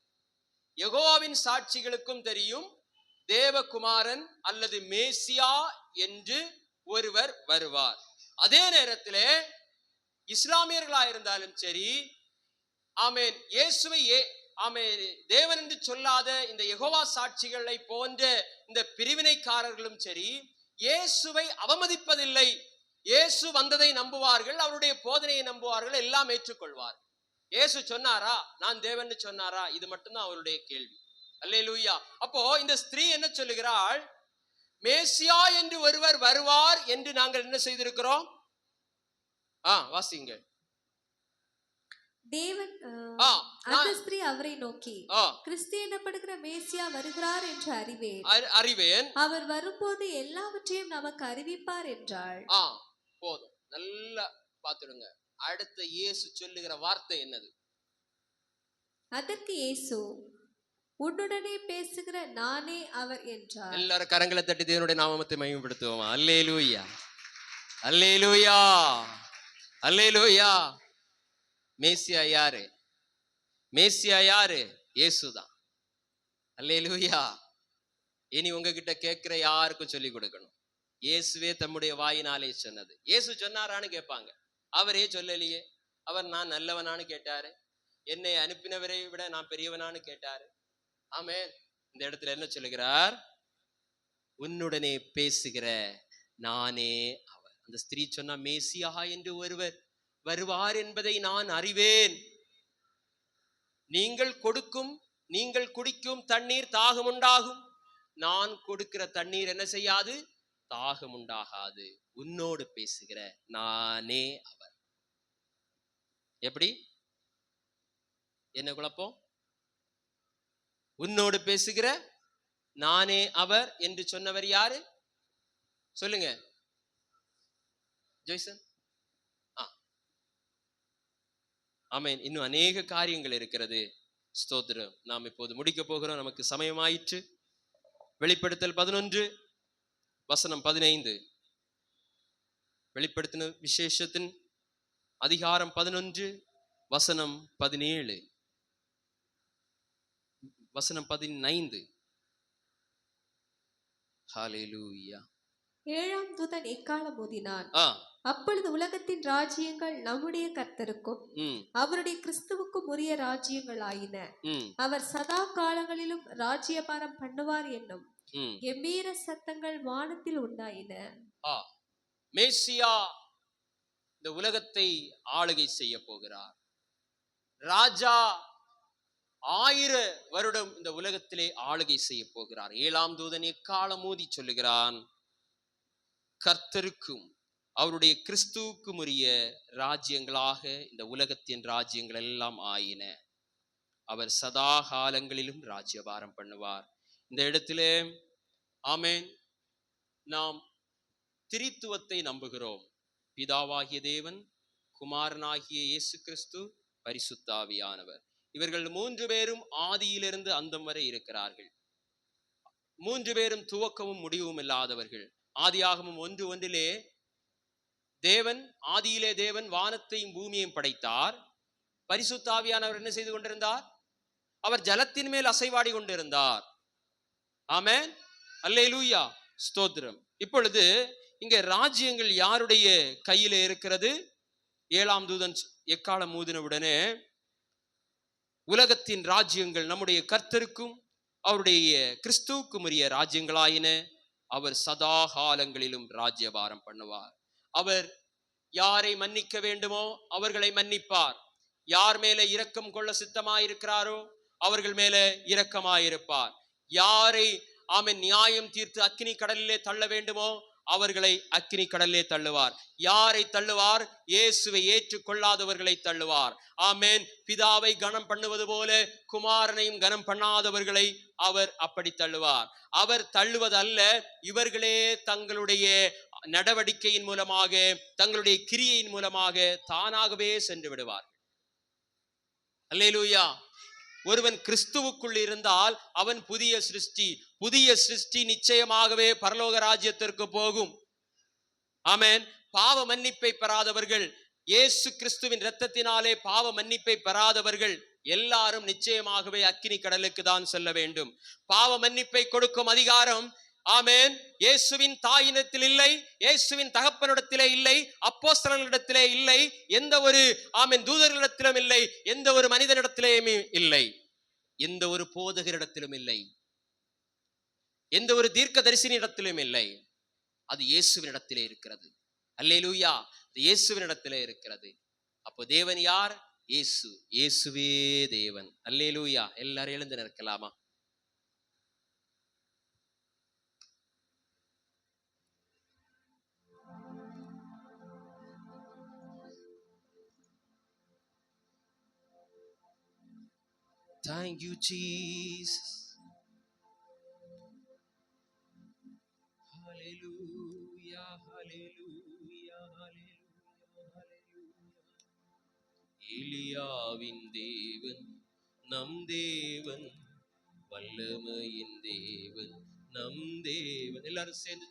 யெகோவாவின் சாட்சிகளுக்கும் தெரியும், தேவகுமாரன் அல்லது மேசியா என்று ஒருவர் வருவார். அதே நேரத்திலே இஸ்லாமியர்களாயிருந்தாலும் சரி, ஆமென், இயேசுவை ஆமென் தேவன் என்று சொல்லாத இந்த யெகோவா சாட்சிகளை போன்ற இந்த பிரிவினைக்காரர்களும் சரி, இயேசுவை அவமதிப்பதில்லை. இயேசு வந்ததை நம்புவார்கள், அவருடைய போதனையை நம்புவார்கள், எல்லாம் ஏற்றுக்கொள்வார்கள். இயேசு சொன்னாரா, நான் தேவன் சொன்னாரா, இது மட்டும்தான் அவருடைய கேள்வி. அல்லேலூயா. அப்போ இந்த ஸ்திரீ என்ன சொல்லுகிறாள்? மேசியா என்று ஒருவர் வருவார் என்று நாங்கள் என்ன செய்திருக்கிறோம்? வாசிங்க. தேவன் அந்த ஸ்திரீ அவரை நோக்கி, கிறிஸ்து எனப்படுகிற மேசியா வருகிறார் என்று அறிவேன். அவர் வரும்போது எல்லாவற்றையும் நமக்கு அறிவிப்பார் என்றாள். போதும், நல்லா பாத்துடுங்க. அடுத்த இயேசு சொல்லுகிற வார்த்தை என்னது? அதற்கு இயேசு, உன்னுடனே பேசுகிற நானே அவர் என்றார். எல்லாரும் கரங்களை தட்டி தேவனுடைய நாமத்தை மகிமைப்படுத்துவோம். அல்லேலூயா, அல்லேலூயா, அல்லேலூயா. மேசியா யாரு? மேசியா யாரு? இயேசுதான். அல்லேலூயா. இனி உங்ககிட்ட கேட்கிற யாருக்கும் சொல்லி கொடுக்கணும். இயேசுவே தம்முடைய வாயினாலே சொன்னது. இயேசு சொன்னாரான்னு கேட்பாங்க. அவரே சொல்லலையே. அவர் நான் நல்லவனான்னு கேட்டாரு, என்னை அனுப்பினவரை விட நான் பெரியவனான்னு கேட்டாரு. ஆமென். இந்த இடத்துல என்ன சொல்லுகிறார்? உன்னுடனே பேசுகிற நானே அவர். அந்த ஸ்திரீ சொன்னா, மேசியா என்று ஒருவர் வருவார் என்பதை நான் அறிவேன். நீங்கள் குடிக்கும் தண்ணீர் தாகம் உண்டாகும். நான் கொடுக்கிற தண்ணீர் என்ன செய்யாது? தாகம் உண்டாகாது. உன்னோடு பேசுகிற நானே அவர். எப்படி? என்ன குழப்பம்? உன்னோடு பேசுகிற நானே அவர் என்று சொன்னவர் யாரு? சொல்லுங்க ஜெய்சன். ஆமென். இன்னும் அநேக காரியங்கள் இருக்கிறது. ஸ்தோத்திரம். நாம் இப்போது முடிக்க போகிறோம், நமக்கு சமயமாயிற்று. வெளிப்படுத்தல் 11:15. வெளிப்படுத்தின விசேஷத்தின் அதிகாரம் 11:17. 15. ஹalleluya. 7ஆம் தூதன் எக்காளம் ஊதினான். அப்பொழுது உலகத்தின் ராஜ்யங்கள் நம்முடைய கர்த்தருக்கும் அவருடைய கிறிஸ்துவுக்கும் உரிய ராஜ்யங்கள் ஆயின. அவர் சதா காலங்களிலும் ராஜ்யபாரம் பண்ணுவார் என்னும் கம்பீர சத்தங்கள் வானத்தில் உண்டாயின. மேசியா இந்த உலகத்தை ஆளுகை செய்ய போகிறார். ராஜா 1000 வருடம் இந்த உலகத்திலே ஆளுகை செய்ய போகிறார். 7ஆம் தூதன் எக்காளம் ஊதி சொல்லுகிறான், கர்த்தருக்கும் அவருடைய கிறிஸ்துவுக்கும் உரிய ராஜ்யங்களாக இந்த உலகத்தின் ராஜ்யங்கள் எல்லாம் ஆயின. அவர் சதா காலங்களிலும் ராஜ்யபாரம் பண்ணுவார். இந்த இடத்திலே ஆமென், நாம் திரித்துவத்தை நம்புகிறோம். பிதாவாகிய தேவன், குமாரனாகிய இயேசு கிறிஸ்து, பரிசுத்த ஆவியானவர். இவர்கள் 3 பேரும் ஆதியிலிருந்து அந்தம் வரை இருக்கிறார்கள். 3 பேரும் துவக்கமும் முடிவும் இல்லாதவர்கள். ஆதியாகமம் 1:1 தேவன், ஆதியிலே தேவன் வானத்தையும் பூமியையும் படைத்தார். பரிசுத்த ஆவியானவர் என்ன செய்து கொண்டிருந்தார்? அவர் ஜலத்தின் மேல் அசைவாடி கொண்டிருந்தார். ஆமென், அல்லேலூயா, ஸ்தோத்திரம். இப்பொழுது இங்க ராஜ்யங்கள் யாருடைய கையிலே இருக்கிறது? 7ஆம் தூதன் எக்காளம் ஊதினவுடனே உலகத்தின் ராஜ்யங்கள் நம்முடைய கர்த்தருக்கும் அவருடைய கிறிஸ்துவுக்கும் உரிய ராஜ்யங்களாயின. அவர் சதா காலங்களிலும் ராஜ்யபாரம் பண்ணுவார். அவர் யாரை மன்னிக்க வேண்டுமோ அவர்களை மன்னிப்பார். யார் மேலே இரக்கம் கொள்ள சித்தமாயிருக்கிறாரோ அவர்கள் மேலே இரக்கமாயிருப்பார். யாரை ஆமென் நியாயம் தீர்த்து அக்கினி கடலிலே தள்ள வேண்டுமோ அவர்களை அக்கினி கடலிலே தள்ளுவார். யாரை தள்ளுவார்? இயேசுவை ஏற்றுக்கொள்ளாதவர்களை தள்ளுவார். ஆமென். பிதாவை கனம் பண்ணுவது போல குமாரனையும் கனம் பண்ணாதவர்களை அவர் அப்படி தள்ளுவார். அவர் தள்ளுவதல்ல, இவர்களே தங்களுடைய நடவடிக்கையின் மூலமாக, தங்களுடைய கிரியையின் மூலமாக தானாகவே சென்று விடுவார். அல்லேலூயா. ஒருவன் கிறிஸ்துவுக்குள் இருந்தால் அவன் புதிய சிருஷ்டி. புதிய சிருஷ்டி நிச்சயமாகவே பரலோக ராஜ்யத்திற்கு போகும். ஆமென். பாவ மன்னிப்பை பெறாதவர்கள், இயேசு கிறிஸ்துவின் இரத்தத்தினாலே பாவ மன்னிப்பை பெறாதவர்கள் எல்லாரும் நிச்சயமாகவே அக்கினி கடலுக்கு தான் செல்ல வேண்டும். பாவ மன்னிப்பை கொடுக்கும் அதிகாரம் ஆமென் இயேசுவின் தாயினத்தில் இல்லை, இயேசுவின் தகப்பனிடத்திலே இல்லை, அப்போஸ்தலர்களிடத்திலே இல்லை, எந்த ஒரு ஆமென் தூதர்களிடத்திலும் இல்லை, எந்த ஒரு மனிதனிடத்திலேயும் இல்லை, எந்த ஒரு போதகரிடத்திலும் இல்லை, எந்த ஒரு தீர்க்கதரிசினிடத்திலும் இல்லை. அது இயேசுவினிடத்திலே இருக்கிறது. அல்லேலூயா. அது இயேசுவினிடத்திலே இருக்கிறது. அப்போ தேவன் யார்? இயேசு. இயேசுவே தேவன். அல்லேலூயா. எல்லாரும் எழுந்து நிற்கலாமா? Thank you, Jesus. Hallelujah, hallelujah, hallelujah, hallelujah. எலியாவின் தேவன் நம் தேவன், வல்லமையின் தேவன் நம் தேவன். எல்லாரும் சேர்ந்து